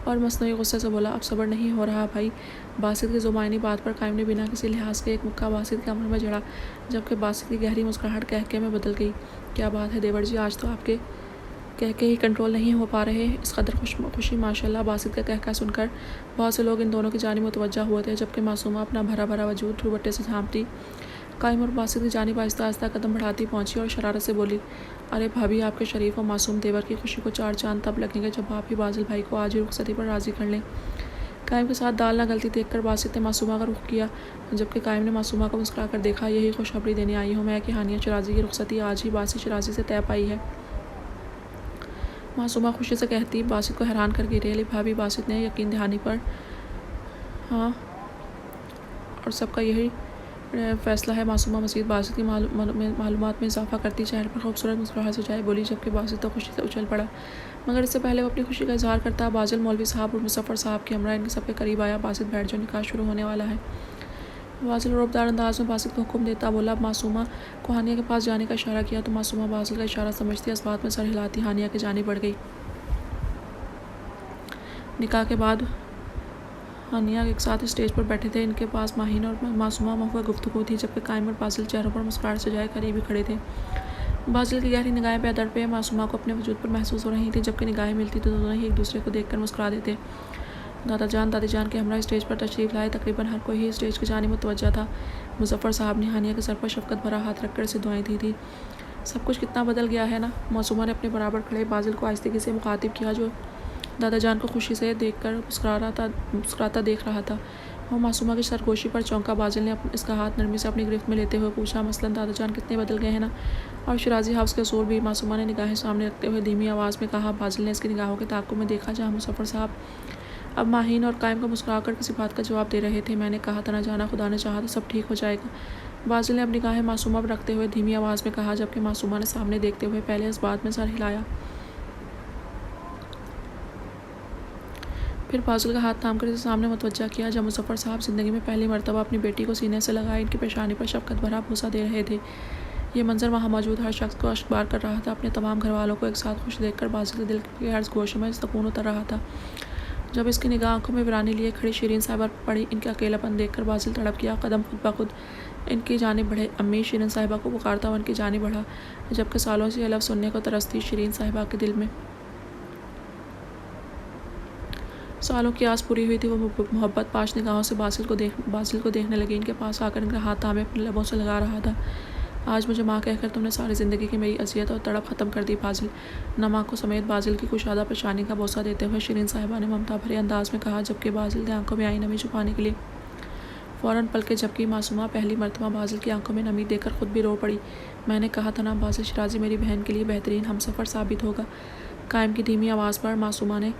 और मसनूई गुस्से से बोला, अब सब्र नहीं हो रहा भाई। बासित की जुबानी बात पर कायम ने बिना किसी लिहाज के एक मुक्का बासित के कमर में जड़ा, जबकि बासित की गहरी मुस्कुराहट कहके में बदल गई। क्या बात है देवर जी, आज तो आपके कहके ही कंट्रोल नहीं हो पा रहे। इस कदर खुशी माशाल्लाह। बासित का कहका सुनकर बहुत से लोग इन दोनों की जानिब मुतवज्जा हुए थे, जबकि मासूमा अपना भरा भरा वजूद दुपट्टे से झांपती कायम और बासित की जानिब आहिस्ता आहिस्ता कदम बढ़ाती पहुंची और शरारत से बोली, अरे भाभी, आपके शरीफ और मासूम देवर की खुशी को 4 चांद तब लगेंगे जब आप ही बाजिल भाई को आज ही रुखसती पर राज़ी कर लें। कायम के साथ दाल न गलती देखकर बासित ने मासूमा का रुख किया, जबकि कायम ने मासूमा को मुस्कुरा कर देखा। यही खुशखबरी देने आई हूँ मैं कि हानिया शिराजी की रुखसती आज ही बासित शिराजी से तय पाई है। मासूमा खुशी से कहती। बासित को हैरान कर गिरी। अली भाभी, बासित ने यकीन दहानी पर हाँ, और सबका यही फ़ैसला है। मासूमा मज़ीद बासित की मालूमात में इजाफा करती चेहरे पर खूबसूरत मुस्कुराहट सजाए बोली, जबकि बासित तो खुशी से उछल पड़ा। मगर इससे पहले वो अपनी खुशी का इजहार करता बाजिल मौलवी साहब और मुजफ्फर साहब की हमरा इनके सबके करीब आया। बासित बैठ जो, निकाह शुरू होने वाला है। बाजिल रोबदार अंदाज में बासित को हुक्म देता बोला। मासूमा को हानिया के पास जाने का इशारा किया तो मासूमा बाजिल का इशारा समझती इस बात में सर हिलाती हानिया के जाने बढ़ गई। निकाह के बाद हानिया एक साथ स्टेज पर बैठे थे। इनके पास माहीन और मासूमा महुआ गुफ्तगू थी, जबकि कायम और बाजिल चेहरों पर मुस्कुराहट सजाए करीब ही खड़े थे। बाजिल की गहरी निगाहें बेदर पे मासूमा को अपने वजूद पर महसूस हो रही थी, जबकि निगाहें मिलती तो दोनों ही एक दूसरे को देखकर मुस्कुरा देते। दादा जान दादी जान के हमरा स्टेज पर तशरीफ़ लाए। तकरीबन हर कोई ही स्टेज की जानिब मुतवज्जा था। मुजफ्फर साहब ने हानिया के सर पर शफकत भरा हाथ रखकर इसे दुआएं दी थी। सब कुछ कितना बदल गया है ना। मासूमा ने अपने बराबर खड़े बाजिल को आहिस्तगी से मुखातिब किया, जो दादा जान को खुशी से देखकर मुस्कुराता देख रहा था। वो मासूमा की सरगोशी पर चौंका। बाजिल ने इसका हाथ नरमी से अपनी गिरफ्त में लेते हुए पूछा, मसलन दादा जान कितने बदल गए हैं ना। और शिराजी हाउस के असूल भी। मासूमा ने निगाहें सामने रखते हुए धीमी आवाज़ में कहा। बाजिल ने इसकी निगाहों के ताक़ुब में देखा जहाँ मुजफ्फर साहब अब माहीन और कायम को मुस्कुराकर किसी बात का जवाब दे रहे थे। मैंने कहा था ना जाना, खुदा ने चाहा तो सब ठीक हो जाएगा। बाजिल ने अपनी निगाहें मासूमा पर रखते हुए धीमी आवाज़ में कहा, जबकि मासूमा ने सामने देखते हुए पहले इस बात में सर हिलाया, फिर बाजिल का हाथ थामकर इसे सामने मुतवज्जा किया। जब मुजफ्फर साहब ज़िंदगी में पहली मरतबा अपनी बेटी को सीने से लगाए इनकी पेशानी पर शफकत भरा भूसा दे रहे थे। ये मंजर वहाँ मौजूद हर शख्स को अश्कबार कर रहा था। अपने तमाम घर वालों को एक साथ खुश देखकर बाजिल के दिल के हर गोशे में सुकून उतर रहा था। जब इसकी निगाह आंखों में वीरानी लिए खड़ी शीरीन साहिबा पड़ी, इनका अकेलापन देखकर बाजिल तड़प गया। कदम खुद ब खुद इनकी जानिब बढ़े। अम्मी शिरीन साहिबा को पुकारता हुआ इनकी जानिब बढ़ा, जबकि सालों से लफ्ज़ सुनने को तरस थी शिरीन साहिबा के दिल में। सालों की आस पूरी हुई थी। वो मोहब्बत पाश निगाहों से बासिल को देखने लगी। इनके पास आकर इनका हाथ थामे अपने लबों से लगा रहा था। आज मुझे माँ कहकर तुमने सारी ज़िंदगी की मेरी अज़ियत और तड़प ख़त्म कर दी बाजिल। नमा को समेत बाजिल की कुशादा पेशानी का बोसा देते हुए शिरीन साहिबा ने ममता भरे अंदाज में कहा, जबकि बाजिल की आंखों में आई नमी छुपाने के लिए फ़ौरन पलके झपकी। मासूमा पहली मरतबा बाजिल की आंखों में नमी देखकर खुद भी रो पड़ी। मैंने कहा था ना बाजिल, शिराजी मेरी बहन के लिए बेहतरीन हमसफ़र साबित होगा। कायम की धीमी आवाज़ पर मासूमा ने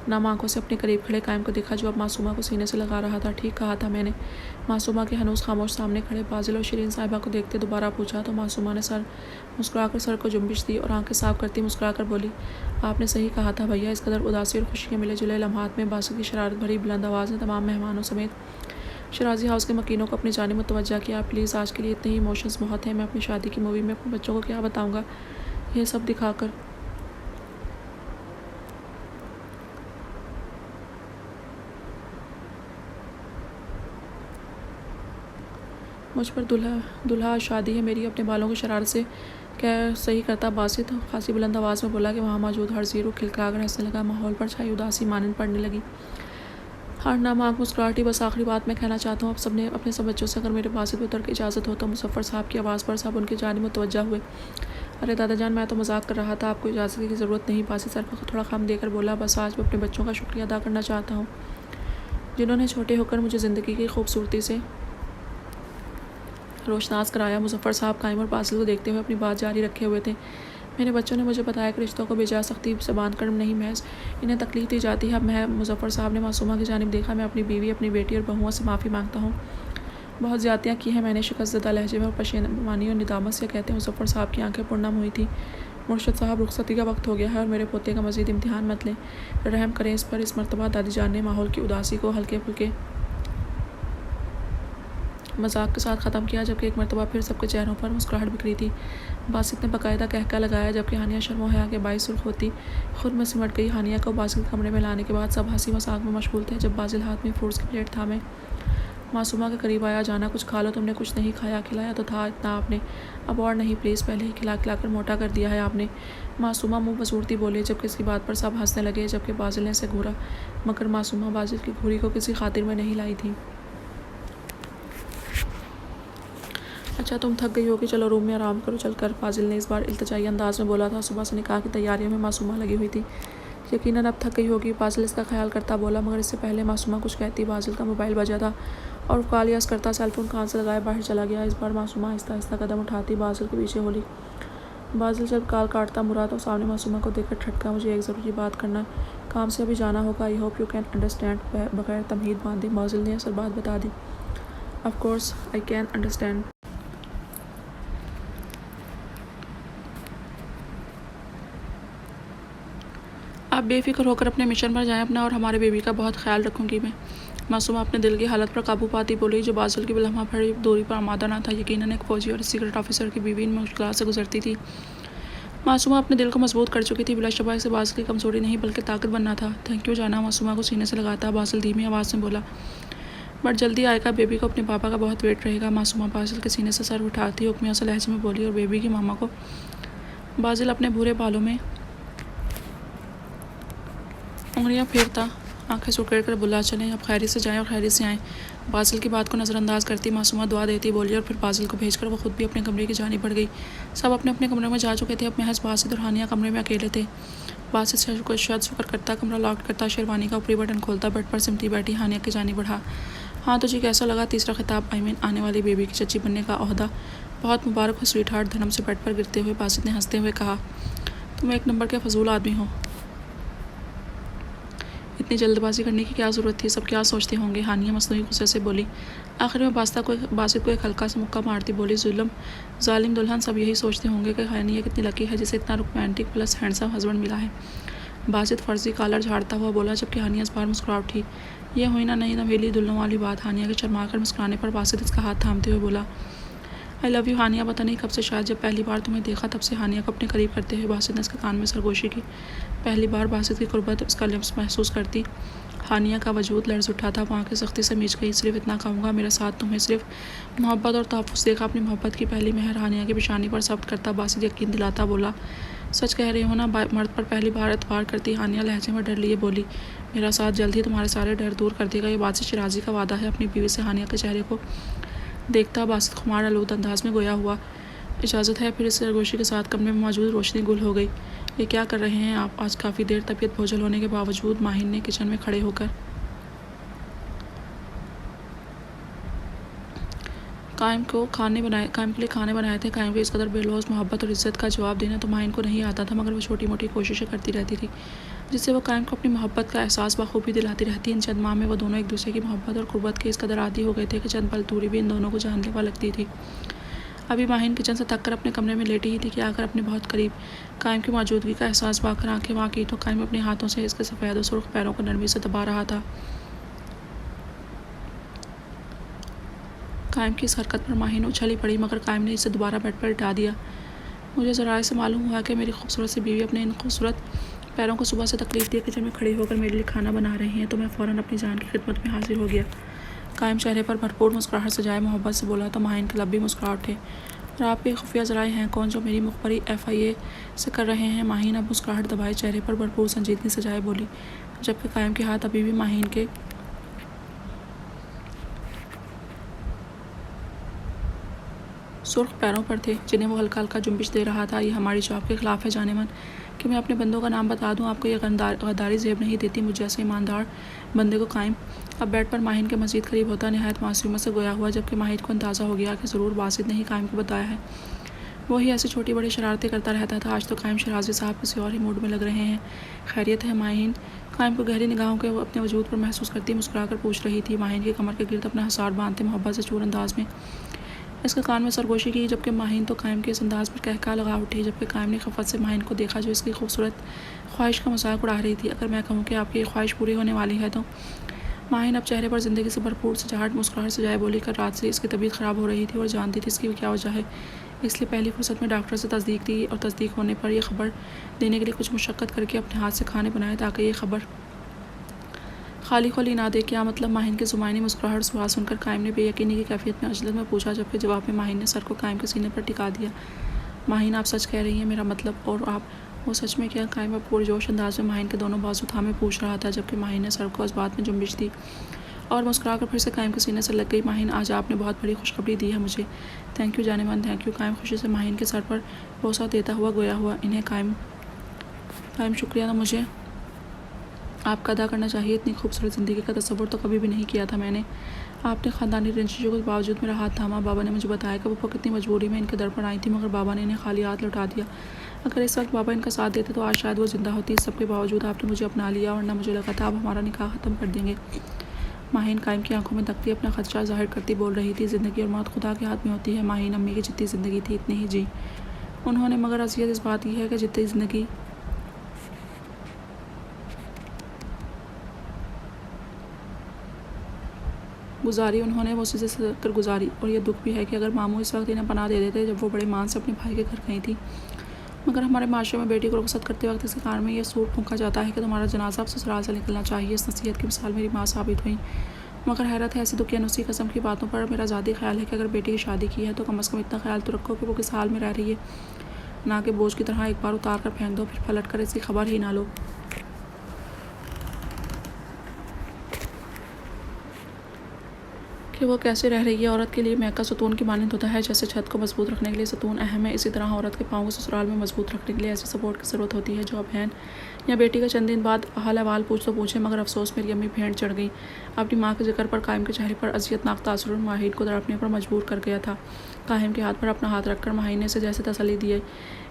नाम आंखों से अपने करीब खड़े कायम को देखा, जो अब मासूमा को सीने से लगा रहा था। ठीक कहा था मैंने। मासूमा के हनूस खामोश सामने खड़े बाजिल और शिरीन साहिबा को देखते दोबारा पूछा तो मासूमा ने मुस्कुराकर सर को जुम्बिश दी और आंखें साफ करती मुस्कुराकर बोली, आपने सही कहा था भैया। इस कदर उदासी और खुशी के मिले जुले लम्हात में बासिल की शरारत भरी बुलंद आवाज़ ने तमाम मेहमानों समेत शराजी हाउस के मकीनों को अपनी जानिब मुतवज्जा किया। प्लीज़, आज के लिए इतने ही इमोशंस बहुत हैं। मैं अपनी शादी की मूवी में अपने बच्चों को क्या बताऊँगा ये सब दिखाकर। मुझ पर दुल्हा शादी है मेरी। अपने बालों की शरारत से क्या सही करता बासित खासी बुलंद आवाज़ में बोला कि वहाँ मौजूद हर जीरो खिलखिलाकर हंसने लगा। माहौल पर छाई उदासी मानन पड़ने लगी। हर नामाक मुस्कुराहटी। बस आखिरी बात मैं कहना चाहता हूँ अपने सब बच्चों से, अगर मेरे बासित उतर की इजाज़त हो तो। मुजफ्फर साहब की आवाज़ पर सब उनकी जानिब मुतवज्जा हुए। अरे दादा जान, मैं तो मजाक कर रहा था, आपको इजाज़त की ज़रूरत नहीं। बासित सर को थोड़ा खम देकर बोला, बस आज मैं अपने बच्चों का शुक्रिया अदा करना चाहता हूँ जिन्होंने छोटे होकर मुझे ज़िंदगी की खूबसूरती से रोशनास कराया। मुजफ्फर साहब कायम और बासिल को देखते हुए अपनी बात जारी रखे हुए थे। मेरे बच्चों ने मुझे बताया कि रिश्तों को बेजा सख्ती से बांधकर नहीं, महज इन्हें तकलीफ दी जाती है। अब मैं मुजफ्फर साहब ने मासूमा की जानिब देखा। मैं अपनी बीवी, अपनी बेटी और बहुओं से माफ़ी मांगता हूँ। बहुत ज़्यादतियाँ की हैं मैंने, शिकस्तज़दा लहजे में और पशेमानी और निदामत से कहते हैं मुजफ्फर साहब की आंखें पुरनम हुई थी। मुर्शद साहब, रुखसती का वक्त हो गया है और मेरे पोते का मज़ीद इम्तिहान मत लें। रहम करें इस पर। इस मरतबा दादी जान ने माहौल की उदासी को हल्के फुल्के मजाक के साथ ख़त्म किया, जबकि एक मरतबा फिर सबके चेहरों पर मुस्कुराहट बिखरी थी। बासित ने बाकायदा कहका लगाया, जबकि हानिया शर्म हया के बाइस सुर्ख होती खुद में सिमट गई। हानिया को बासिल के कमरे में लाने के बाद सब हंसी मजाक में मशगूल थे। जब बासिल हाथ में फ्रूट्स की प्लेट थामे मासूमा के करीब आया, जाना कुछ खा लो, तुमने कुछ नहीं खाया, खिलाया तो था इतना आपने, अब और नहीं प्लीज़, पहले ही खिला कर मोटा कर दिया है आपने। मासूमा मुँह बसूरती बोले, जबकि इसकी बात पर सब हंसने लगे, जबकि बासिल ने इसे घूरा, मगर मासूमा बासिल की घूरी को किसी खातिर में नहीं लाई थी। अच्छा तुम थक गई होगी, चलो रूम में आराम करो चलकर, बासिल ने इस बार इल्तिजाई अंदाज में बोला था। सुबह से निकाह की तैयारियों में मासूमा लगी हुई थी। यकीनन अब थक गई होगी, बासिल इसका ख्याल करता बोला, मगर इससे पहले मासूमा कुछ कहती बासिल का मोबाइल बजा था और कॉल यस करता सेलफोन कान से लगाए बाहर चला गया। इस बार मासूमा आहिस्ता आहिस्ता कदम उठाती बासिल के पीछे होली। बासिल जब कॉल काटता मुरा तो सामने मासूमा को देखकर ठटका, मुझे एक ज़रूरी बात करना, काम से अभी जाना होगा, I hope you can understand. बगैर तमहीद बांधी बासिल ने असल बात बता दी। Of course I can understand. आप बेफिक्र होकर अपने मिशन पर जाएं, अपना और हमारे बेबी का बहुत ख्याल रखूंगी मैं। मासूमा अपने दिल की हालत पर काबू पाती बोली, जो बासिल की लम्हा भरी दूरी पर आमादा ना था। यकीनन एक फ़ौजी और सीक्रेट ऑफिसर की बीवी इन मुश्किलात से गुजरती थी। मासूमा अपने दिल को मजबूत कर चुकी थी। बिलाशुबा इसे बासिल की कमज़ोरी नहीं बल्कि ताकत बनना था। थैंक यू जाना, मासूमा को सीने से लगाता बासिल धीमी आवाज़ में बोला, बट जल्दी आएगा, बेबी को अपने पापा का बहुत वेट रहेगा। मासूमा बासिल के सीने से सर उठाती हुक्मिया से लहजे में बोली और बेबी की मामा को। बासिल अपने भूरे बालों में उंगलियां फेरता आंखें सुकेड़ कर बुला, चलें अब खैरी से जाएं और खैरी से आएँ। बासिल की बात को नज़रअंदाज करती मासूमा दुआ देती बोली और फिर बासिल को भेजकर वो खुद भी अपने कमरे की जानिब बढ़ गई। सब अपने अपने कमरे में जा चुके थे। अब महज बासित और हानिया कमरे में अकेले थे। बासित शुक्र करता, कमरा लॉक करता, शेरवानी का ऊपरी बटन खोलता, बेड पर सिमटी बैठी हानिया की जानिब बढ़ा। हाँ तुझे कैसा लगा तीसरा खिताब, आई मीन आने वाली बेबी की चच्ची बनने का ओहदा? बहुत मुबारक हो स्वीट हार्ट, धर्म से बेड पर गिरते हुए बासित ने हंसते हुए कहा, तुम एक नंबर के फजूल आदमी हो, इतनी जल्दबाजी करने की क्या ज़रूरत थी, सब क्या सोचते होंगे? हानिया मसनूई गुस्से से बोली। आखिर में बासित को एक हल्का सा मुक्का मारती बोली, जालिम दुल्हन, सब यही सोचते होंगे कि हानिया कितनी लकी है जिसे इतना रोमांटिक प्लस हैंडसम हस्बैंड मिला है। बासित फर्जी कॉलर झाड़ता हुआ बोला, जबकि हानिया इस बार मुस्कुरा उठी। यह हुई ना नई नवेली दुल्हनों वाली बात। हानिया के शर्माकर मुस्कुराने पर बासित इसका हाथ थामते हुए बोला, आई लव यू हानिया, पता नहीं कब से, शायद जब पहली बार तुम्हें देखा तब से। हानिया को अपने करीब करते हुए बासित ने इसके कान में सरगोशी की। पहली बार बासित की कुर्बत उसका लिप्स महसूस करती हानिया का वजूद लर्ज उठा था, वहाँ की सख्ती से मीच गई। सिर्फ इतना कहूँगा, मेरा साथ तुम्हें सिर्फ मोहब्बत और तहफ़्फ़ुज़ देखा। अपनी मोहब्बत की पहली मेहर हानिया की पेशानी पर सब्र करता बासित यकीन दिलाता बोला, सच कह रही हो ना? मर्द पर पहली बार एतबार करती हानिया लहजे में डर लिए बोली, मेरा साथ जल्द ही तुम्हारे सारे डर दूर कर देगा। ये बासित शिराजी का वादा है। अपनी बीवी से हानिया के चेहरे को देखता बासित खुमार आलूद अंदाज में गोया हुआ, इजाज़त है? फिर इस सरगोशी के साथ कमरे में मौजूद रोशनी गुल हो गई। ये क्या कर रहे हैं आप? आज काफ़ी देर तबीयत बोझल होने के बावजूद माहिन ने किचन में खड़े होकर कायम के लिए खाने बनाए थे। कायम को इस कदर बेलौज मोहब्बत और इज़्ज़त का जवाब देना तो माहिन को नहीं आता था, मगर वो छोटी मोटी कोशिशें करती रहती थी जिससे वो कायम को अपनी मोहब्बत का एहसास बखूबी दिलाती रहती। इन चंद माह में वो दोनों एक दूसरे की मोहब्बत और कुर्बत के इस कदर आदी हो गए थे कि चंद पल दूरी भी इन दोनों को जानलेवा लगती थी। अभी माहिन किचन से थक कर अपने कमरे में लेटी ही थी कि आकर अपने बहुत करीब कायम की मौजूदगी का एहसास पाकर आंखें वहाँ की तो कायम अपने हाथों से इसके सफ़ेद और सुर्ख पैरों को नरमी से दबा रहा था। कायम की इस हरकत पर माहिन उछली पड़ी, मगर कायम ने इसे दोबारा बेड पर लिटा दिया। मुझे ज़रा से मालूम हुआ कि मेरी खूबसूरत सी बीवी अपने इन खूबसूरत पैरों को सुबह से तकलीफ दिए किचन में खड़ी होकर मेरे लिए खाना बना रही हैं, तो मैं फ़ौरन अपनी जान की खिदमत में हाजिर हो गया। कायम चेहरे पर भरपूर मुस्कुराहट सजाए मोहब्बत से बोला तो माहिन के लब भी मुस्कुरा उठे। और आपके खुफिया ज़राए हैं कौन जो मेरी मुखबरी FIA से कर रहे हैं? माहिन अब मुस्कुराहट दबाए चेहरे पर भरपूर संजीदगी सजाए बोली, जबकि कायम के हाथ अभी भी माहिन के सुर्ख पैरों पर थे जिन्हें वो हल्का हल्का जुम्बिश दे रहा था। ये हमारी जॉब के खिलाफ है जाने मन कि मैं अपने बंदों का नाम बता दूं आपको। ये गद्दारी जेब नहीं देती मुझ जैसे ईमानदार बंदे को। कायम अब बेड पर माहिन के मज़ीद करीब होता नहायत मासूमियत से गोया हुआ, जबकि माहिन को अंदाज़ा हो गया कि ज़रूर बासित ने ही कायम को बताया है। वही ऐसी छोटी बड़ी शरारतें करता रहता था। आज तो कायम शराजी साहब किसी और ही मूड में लग रहे हैं। खैरियत है? माहिन कायम को गहरी निगाहों के अपने वजूद पर महसूस करती मुस्कुरा कर पूछ रही थी। माहिन की कमर के गिर्द अपना हसार बांधते मोहब्बत से चूर अंदाज में इसके कान में सरगोशी की, जबकि माहिन तो कायम के इस अंदाज पर कहका लगा उठी। जबकि कायम ने खफत से माहिन को देखा जो इसकी खूबसूरत ख्वाहिश का मजाक उड़ा रही थी। अगर मैं कहूँ कि आपकी ख्वाहिश पूरी होने वाली है तो? माहिन अब चेहरे पर ज़िंदगी से भरपूर सजाहट मुस्कुराहट सजाए बोली, कर रात से इसकी तबीयत ख़राब हो रही थी और जानती थी इसकी क्या वजह है, इसलिए पहली फुर्सत में डॉक्टर से तस्दीक दी और तस्दीक होने पर यह खबर देने के लिए कुछ मुशक्क़त करके अपने हाथ से खाने बनाए ताकि ये खबर खाली खोली ना दे। क्या मतलब? माहिन के ज़ुबानी मुस्कुराहट सुहा सुनकर कायम ने बेयकीनी की कैफियत में अजलत में पूछा, जबकि जवाब में माहिन ने सर को कायम के सीने पर टिका दिया। माहिन आप सच कह रही हैं? मेरा मतलब और आप? वो सच में क्या? कायम अब पुरजोश अंदाज में माहिन के दोनों बाजू थामे पूछ रहा था, जबकि माहिन ने सर को इस बात में जुम्बिश दी और मुस्कुराकर फिर से कायम के सीने से लग गई। माहिन आज आपने बहुत बड़ी खुशखबरी दी है मुझे। थैंक यू जाने मन, थैंक यू। कायम खुशी से माहिन के सर पर बोसा देता हुआ गोया हुआ, इन्हें कायम शुक्रिया, तो मुझे आपका अदा करना चाहिए। इतनी खूबसूरत ज़िंदगी का तस्वुर तो कभी भी नहीं किया था मैंने। आपने ख़ानदानी रंजिशों के बावजूद मेरा हाथ थामा। बाबा ने मुझे बताया कि वो कितनी मजबूरी में इनके दर पर आई थी, मगर बाबा ने इन्हें खाली हाथ लौटा दिया। अगर इस वक्त बाबा इनका साथ देते तो आज शायद वो ज़िंदा होती। इस सब के बावजूद आपने मुझे अपना लिया, वरना मुझे लगा था आप हमारा निकाह ख़त्म कर देंगे। माहिन कायम की आंखों में तकती अपना खदशा जाहिर करती बोल रही थी, ज़िंदगी और मौत खुदा के हाथ में होती है। माहिन अम्मी की जितनी ज़िंदगी थी इतनी ही जी उन्होंने, मगर अज़ियत इस बात की है कि जितनी ज़िंदगी गुजारी उन्होंने वो सीधे कर गुजारी। और ये दुख भी है कि अगर मामू इस वक्त इन्हें पनाह दे देते जब वो बड़े मान से अपने भाई के घर गई थी, मगर हमारे माशरे में बेटी को रुखसत करते वक्त इसके कान में यह सूर फूंका जाता है कि तुम्हारा जनाजा अब ससुराल से निकलना चाहिए। इस नसीहत की मिसाल मेरी माँ साबित हुई। मगर हैरत है, ऐसी दुखियानुसी कस्म की बातों पर मेरा ज़ाती ख्याल है कि अगर बेटी की शादी की है तो कम अज़ कम इतना ख्याल तो रखो कि वो किस हाल में रह रही है, ना कि बोझ की तरह एक बार उतार कर फेंक दो फिर पलट कर इसकी खबर ही ना लो। कि वो कैसे रह रही है। औरत के लिए मैका सतून की मानंद होता है। जैसे छत को मजबूत रखने के लिए सतून अहम है, इसी तरह औरत के पाँव को ससुराल में मजबूत रखने के लिए ऐसी सपोर्ट की ज़रूरत होती है। जो बहन या बेटी का चंद दिन बाद हाल अहवाल पूछे, मगर अफसोस मेरी अम्मी भेंट चढ़ गई। अपनी माँ के जिक्र पर कायम के चेहरे पर अज़ियतनाक तासुर माहिन को तड़पने पर मजबूर कर गया था। कायम के हाथ पर अपना हाथ रखकर माहिन ने से जैसे तसल्ली दिए।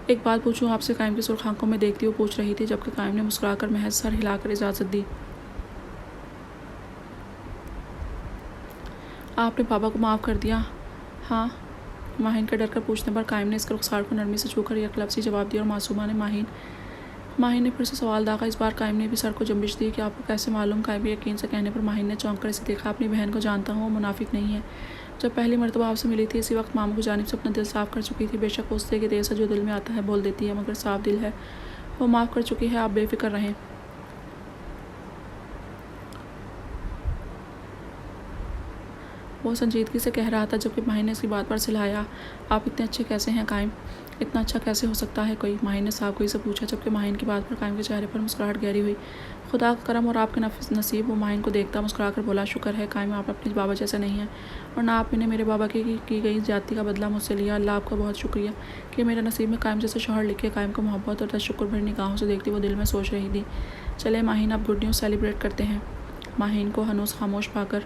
एक बात पूछूँ आपसे? कायम की सुर्ख आंखों में देखती हुई पूछ रही थी, जबकि कायम ने मुस्कुराकर महज सर हिलाकर इजाज़त दी। आपने बाबा को माफ़ कर दिया? हाँ। माहिन के डर कर पूछने पर कायम ने इसके रुखसार को नरमी से छूकर एक लफ्ज़ी जवाब दिया और मासूमा ने माहिन ने फिर से सवाल दागा। इस बार कायम ने भी सर को जंबिश दी कि आपको कैसे मालूम? कायम यकीन से कहने पर माहिन ने चौंक कर इसे देखा। अपनी बहन को जानता हूँ, वो मुनाफिक नहीं है। जब पहली मरतबा आपसे मिली थी इसी वक्त मामू की जानिब से अपना दिल साफ़ कर चुकी थी। बेशक उससे कि देर से जो दिल में आता है बोल देती है, मगर साफ दिल है, वो माफ़ कर चुकी है। आप बेफिक्र रहें। वो संजीदगी से कह रहा था, जबकि माहिन ने इसकी बात पर सिलाया। आप इतने अच्छे कैसे हैं कायम? इतना अच्छा कैसे हो सकता है कोई? माहिन ने साहबगोई से पूछा, जबकि माहिन की बात पर कायम के चेहरे पर मुस्कुराहट गहरी हुई। खुदा का करम और आपके नसीब। वो माहिन को देखता मुस्कुराकर बोला, शुक्र है कायम आप अपने बाबा जैसे नहीं हैं, वरना आपने मेरे बाबा की गई जाति का बदला मुझसे लिया। अल्लाह आपका बहुत शुक्रिया कि मेरे नसीब में कायम जैसे शौहर लिखे। कायम को मोहब्बत और तशक्कुर भरी निगाहों से देखती वो दिल में सोच रही थी, चले माहिन अब गुड न्यूज़ सेलिब्रेट करते हैं। माहिन को हनूस खामोश पाकर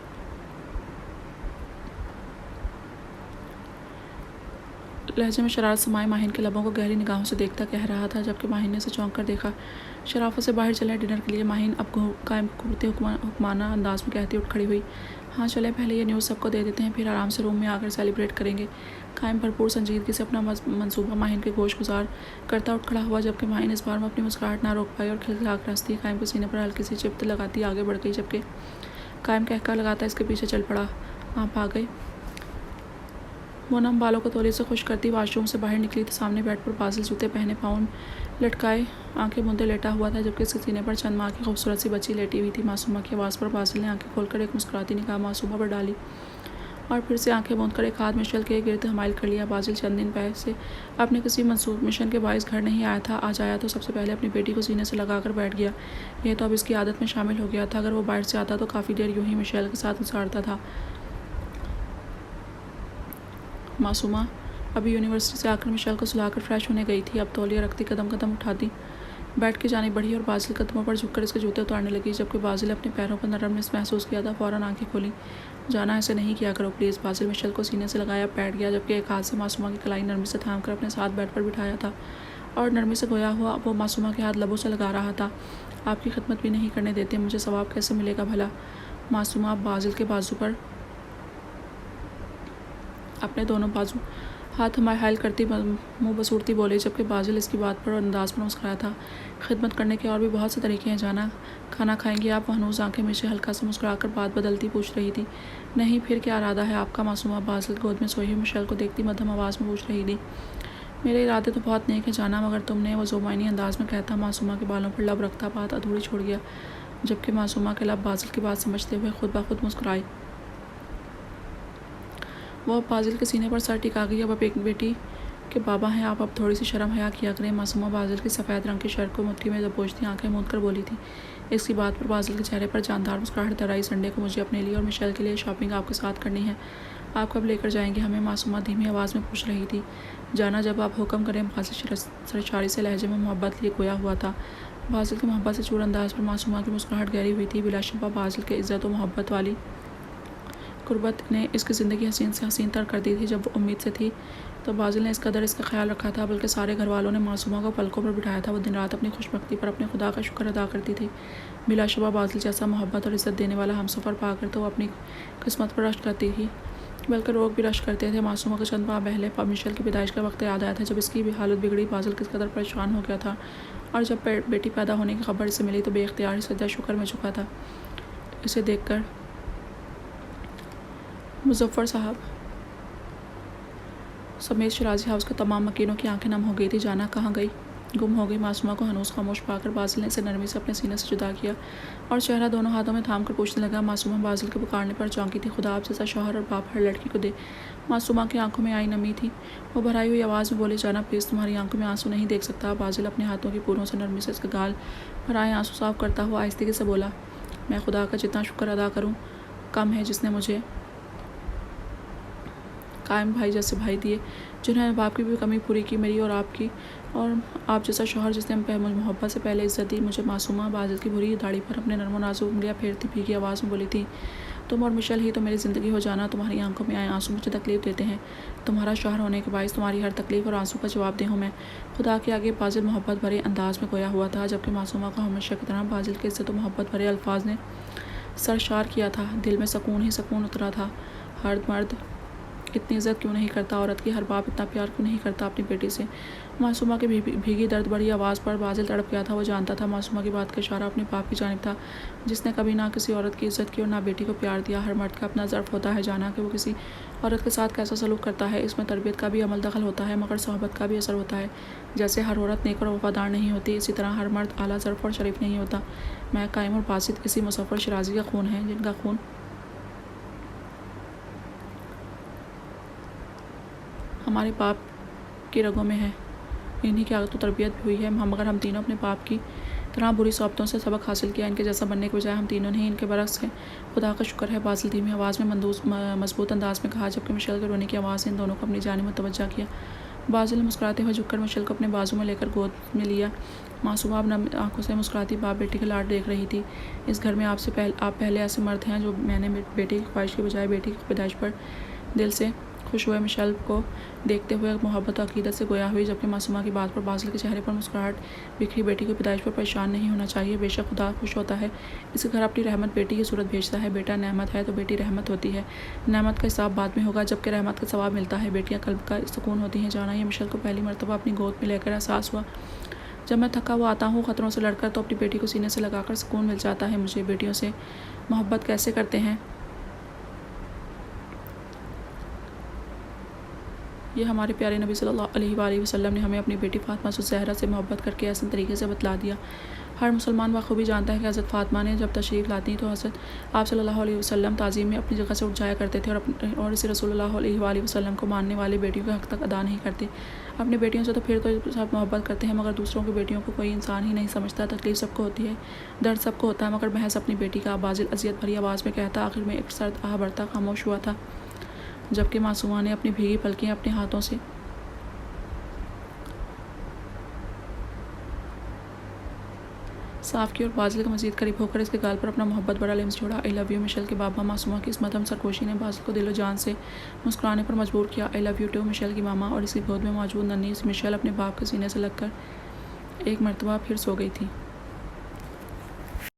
लहजे में शरारत समाये माहिन के लबों को गहरी निगाहों से देखता कह रहा था, जबकि माहिन ने उसे चौंक कर देखा। शराफत से बाहर चले डिनर के लिए। माहिन अब कायम घूरते हुक्माना अंदाज में कहती उठ खड़ी हुई, हाँ चले, पहले ये न्यूज़ सबको दे देते हैं, फिर आराम से रूम में आकर सेलिब्रेट करेंगे। कायम भरपूर संजीदगी से अपना मंसूबा माहिन के गोश गुजार करता उठ खड़ा हुआ, जबकि माहिन इस बार में अपनी मुस्कुराहट ना रोक पाई और खिलखिलाकर हंसती कायम के सीने पर हल्की सी चिपत लगाती आगे बढ़ गई, जबकि कायम कहकर लगाता इसके पीछे चल पड़ा। आप आ गए। वो नम बालों को तौलिए से खुश करती वाशरूम से बाहर निकली तो सामने बेड पर बाजिल जूते पहने पाँव लटकाए आंखें मूंदे लेटा हुआ था, जबकि इसके सीने पर चंद माह की खूबसूरत सी बच्ची लेटी हुई थी। मासूमा की आवाज़ पर बाजिल ने आंखें खोलकर एक मुस्कुराती निगाह मासूमा पर डाली और फिर से आंखें मूंद कर एक हाथ मिशेल के गिर्द हमाइल कर लिया। बाजिल चंद दिन पहले से अपने किसी मिशन के बाइस घर नहीं आया था। आज आया तो सबसे पहले अपनी बेटी को सीने से लगाकर बैठ गया। यह तो अब इसकी आदत में शामिल हो गया था। अगर वो बाहर से आता तो काफ़ी देर यूं ही मिशेल के साथ गुजारता था। मासूमा अभी यूनिवर्सिटी से आकर मिशेल को सुलाकर फ्रेश होने गई थी। अब तौलिया रखती कदम कदम उठाती बैठ के जाने बढ़ी और बाजिल कदमों पर झुककर इसके जूते उतारने लगी, जबकि बाजिल ने अपने पैरों पर नरमनेस महसूस किया था। फ़ौरन आंखें खोली। जाना ऐसे नहीं किया करो प्लीज़। बाजिल मिशेल को सीने से लगाया बैठ गया, जबकि एक हाथ से मासूमा की कलाई नरमी से थाम कर अपने साथ बेड पर बिठाया था और नरमी से गोया हुआ वो मासूमा के हाथ लबों से लगा रहा था। आपकी खिदमत भी नहीं करने देते, मुझे सवाब कैसे मिलेगा भला? मासूमा बाजिल के बाजू पर अपने दोनों बाजू हाथ हायल करती मुँह बसूरती बोले, जबकि बाजिल इसकी बात पर अंदाज पर मुस्कुराया था। खिदमत करने के और भी बहुत से तरीके हैं जाना। खाना खाएंगे आप? हनूज आंखें मीचे हल्का से मुस्कुराकर बात बदलती पूछ रही थी। नहीं, फिर क्या इरादा है आपका? मासूमा बाजिल गोद में सोई हुई मिशेल को देखती मध्यम आवाज़ में पूछ रही थी। मेरे इरादे तो बहुत नेक है जाना, मगर तुमने, वो ज़ुबानी अंदाज में कहता मासूमा के बालों पर लब रखता बात अधूरी छोड़ गया, जबकि मासूमा के लब बाजिल की बात समझते हुए खुद ब खुद मुस्कुराई। वो अब बाजिल के सीने पर सर टिका गई। अब एक बेटी के बाबा हैं आप, अब थोड़ी सी शर्म हया किया करें। मासूमा बाजिल की सफ़ेद रंग की शर्ट को मुट्ठी में दबोचती आंखें मूंद कर बोली थी। इसकी बात पर बाजिल के चेहरे पर जानदार मुस्कुराहट तराई। संडे को मुझे अपने लिए और मिशेल के लिए शॉपिंग आपके साथ करनी है। आप कब लेकर जाएंगे हमें? मासूमा धीमी आवाज़ में पूछ रही थी। जाना जब आप हुक्म करें। बाजिल सरशारी से लहजे में मोहब्बत लिए गोया हुआ था। बाजिल की मोहब्बत से चूर अंदाज पर मासूमा की मुस्कुराहट गहरी हुई थी। बिलाशुबा बाजिल के इज़्ज़त और मोहब्बत वाली कुर्बत ने इसकी ज़िंदगी हसीन से हसीन तर कर दी थी। जब वो उम्मीद से थी तो बाजिल ने इस कदर इसका ख्याल रखा था, बल्कि सारे घर वालों ने मासूमा को पलकों पर बिठाया था। वो दिन रात अपनी खुशबख्ती पर अपने खुदा का शुक्र अदा करती थी। बिलाशुबा बाजिल जैसा मोहब्बत और इज़्ज़त देने वाला हमसफ़र पाकर तो वो अपनी किस्मत पर रश्क करती थी, बल्कि लोग भी रश्क करते थे। मासूमा को चंद माह पहले मिशेल की पैदाइश का वक्त याद आया था, जब इसकी भी हालत बिगड़ी। बाजिल किस कदर परेशान हो गया था और जब बेटी पैदा होने की खबर से मिली तो बेख्तियार ही सज्जा शुक्र में झुका था। इसे देखकर मुज़फ़्फ़र साहब समेत शिराजी हाउस के तमाम मकीनों की आंखें नम हो गई थी। जाना कहाँ गई? गुम हो गई। मासूमा को हनूस खामोश पाकर बाजिल ने इसे नरमी से अपने सीने से जुदा किया और चेहरा दोनों हाथों में थाम कर पूछने लगा। मासूमा बाजिल के पुकारने पर चौंकी थी। खुदा आप जैसा शौहर और बाप हर लड़की को दे। मासूमा की आंखों में आई नमी थी। वो भराई हुई आवाज़ में बोले, जाना प्लीज़, तुम्हारी आंखों में आंसू नहीं देख सकता। बाजिल अपने हाथों की पूरों से नरमी से इसके गाल पर आए आंसू साफ करता हुआ आहिस्ते से बोला, मैं खुदा का जितना शुक्र अदा करूँ कम है, जिसने मुझे कायम भाई जैसे भाई दिए, जिन्होंने बाप की भी कमी पूरी की, मेरी और आपकी, और आप जैसा शौहर जिसने मोहब्बत से पहले इज्जत दी मुझे। मासूमा बाजिल की बुरी दाढ़ी पर अपने नरम नाजुक उंगलियां फेरती भीगी आवाज़ में बोली थी, तुम और मिशेल ही तो मेरी ज़िंदगी हो जाना। तुम्हारी आंखों में आए आंसू मुझे तकलीफ़ देते हैं। तुम्हारा शौहर होने के बायस तुम्हारी हर तकलीफ़ और आंसू का जवाब दे हूँ मैं। खुदा के आगे बाजिल मोहब्बत भरे अंदाज में गोया हुआ था, जबकि मासूमा को हमेशा की तरह बाजिल के इज्जत और मोहब्बत भरे अल्फाज ने सरशार किया था। दिल में सुकून ही सुकून उतरा था। हर मर्द इतनी इज्जत क्यों नहीं करता औरत की? हर बाप इतना प्यार क्यों नहीं करता अपनी बेटी से? मासूमा की भीगी दर्द भरी आवाज़ पर बाजिल तड़प गया था। वो जानता था मासूमा की बात का इशारा अपने बाप की जानिब था, जिसने कभी ना किसी औरत की इज्जत की और ना बेटी को प्यार दिया। हर मर्द का अपना ज़र्फ होता है जाना कि वो किसी औरत के साथ कैसा सलूक करता है। इसमें तरबियत का भी अमल दखल होता है, मगर सोहबत का भी असर होता है। जैसे हर औरत नेक और वफादार नहीं होती, इसी तरह हर मर्द आला ज़र्फ और शरीफ नहीं होता। मैं कायम और बासित इसी मुज़फ़्फ़र शिराज़ी का खून है, जिनका खून हमारे बाप की रगों में है, इन्हीं की आदत तरबियत भी हुई है। मगर हम तीनों अपने बाप की तरह बुरी सोबतों से सबक हासिल किया। इनके जैसा बनने के बजाय हम तीनों ने इनके बरक्स है। खुदा का शुक्र है, बाज़िल धीमी आवाज़ में मजबूत अंदाज में कहा, जबकि मिशेल के रोने की आवाज़ से इन दोनों को अपनी जानिब मुतवज्जा किया। बाज़िल ने मुस्कुराते हुए झुककर मिशेल को अपने बाजू में लेकर गोद में लिया। मासूम नम आंखों से मुस्कुराती बाप बेटी का लाड देख रही थी। इस घर में आप पहले ऐसे मर्द हैं जो मैंने बेटी की ख्वाहिश के बजाय बेटी की पैदाइश पर दिल से खुश हुए। मिशेल को देखते हुए मोहब्बत और अकीदत से गोया हुई, जबकि मासूमा की बात पर बाज़िल के चेहरे पर मुस्कुराहट बिखरी। बेटी की पैदाइश पर परेशान नहीं होना चाहिए, बेशक खुदा खुश होता है। इसके घर अपनी रहमत बेटी की सूरत भेजता है। बेटा नेमत है तो बेटी रहमत होती है। नेमत का हिसाब बाद में होगा, जबकि रहमत का सवाब मिलता है। बेटियाँ कल्ब का सुकून होती हैं। जाना ये मिशेल को पहली मरतबा अपनी गोद में लेकर एहसास हुआ। जब मैं थका हुआ आता हूँ खतरों से लड़कर, तो अपनी बेटी को सीने से लगाकर सुकून मिल जाता है मुझे। बेटियों से मोहब्बत कैसे करते हैं ये हमारे प्यारे नबी सल्लल्लाहु अलैहि वसल्लम ने हमें अपनी बेटी फ़ातिमा ज़हरा से मोहब्बत करके ऐसे तरीके से बतला दिया। हर मुसलमान बखूबी जानता है कि हज़रत फ़ातिमा ने जब तशरीफ़ लाती तो हज़रत आप सल्लल्लाहु अलैहि वसल्लम ताज़ीम में अपनी जगह से उठ जाया करते थे और इसे रसूलुल्लाह अलैहि वसल्लम को मानने वाले बेटियों के हक़ तक अदा नहीं करते। अपनी बेटियों से तो फिर तो सब मोहब्बत करते हैं, मगर दूसरों की बेटियों को कोई इंसान ही नहीं समझता। तकलीफ़ सबको होती है, दर्द सबको होता है, मगर महज अपनी बेटी का। बाज़िल अज़ियत भरी आवाज़ में कहता। आखिर में एक सर्द आह भरता खामोश हुआ था, जबकि मासूमा ने अपनी भीगी पलकें अपने हाथों से साफ़ की और बाज़िल का मज़ीद करीब होकर इसके गाल पर अपना मोहब्बत भरा लिम्स छोड़ा। आई लव यू मिशेल के बाबा। मासूमा की इस मध्यम सरगोशी ने बाज़िल को दिलो जान से मुस्कुराने पर मजबूर किया। I love you too Michelle की मामा। और इसकी गोद में मौजूद नन्ही मिशेल अपने बाप के सीने से लगकर एक मरतबा फिर सो गई थी।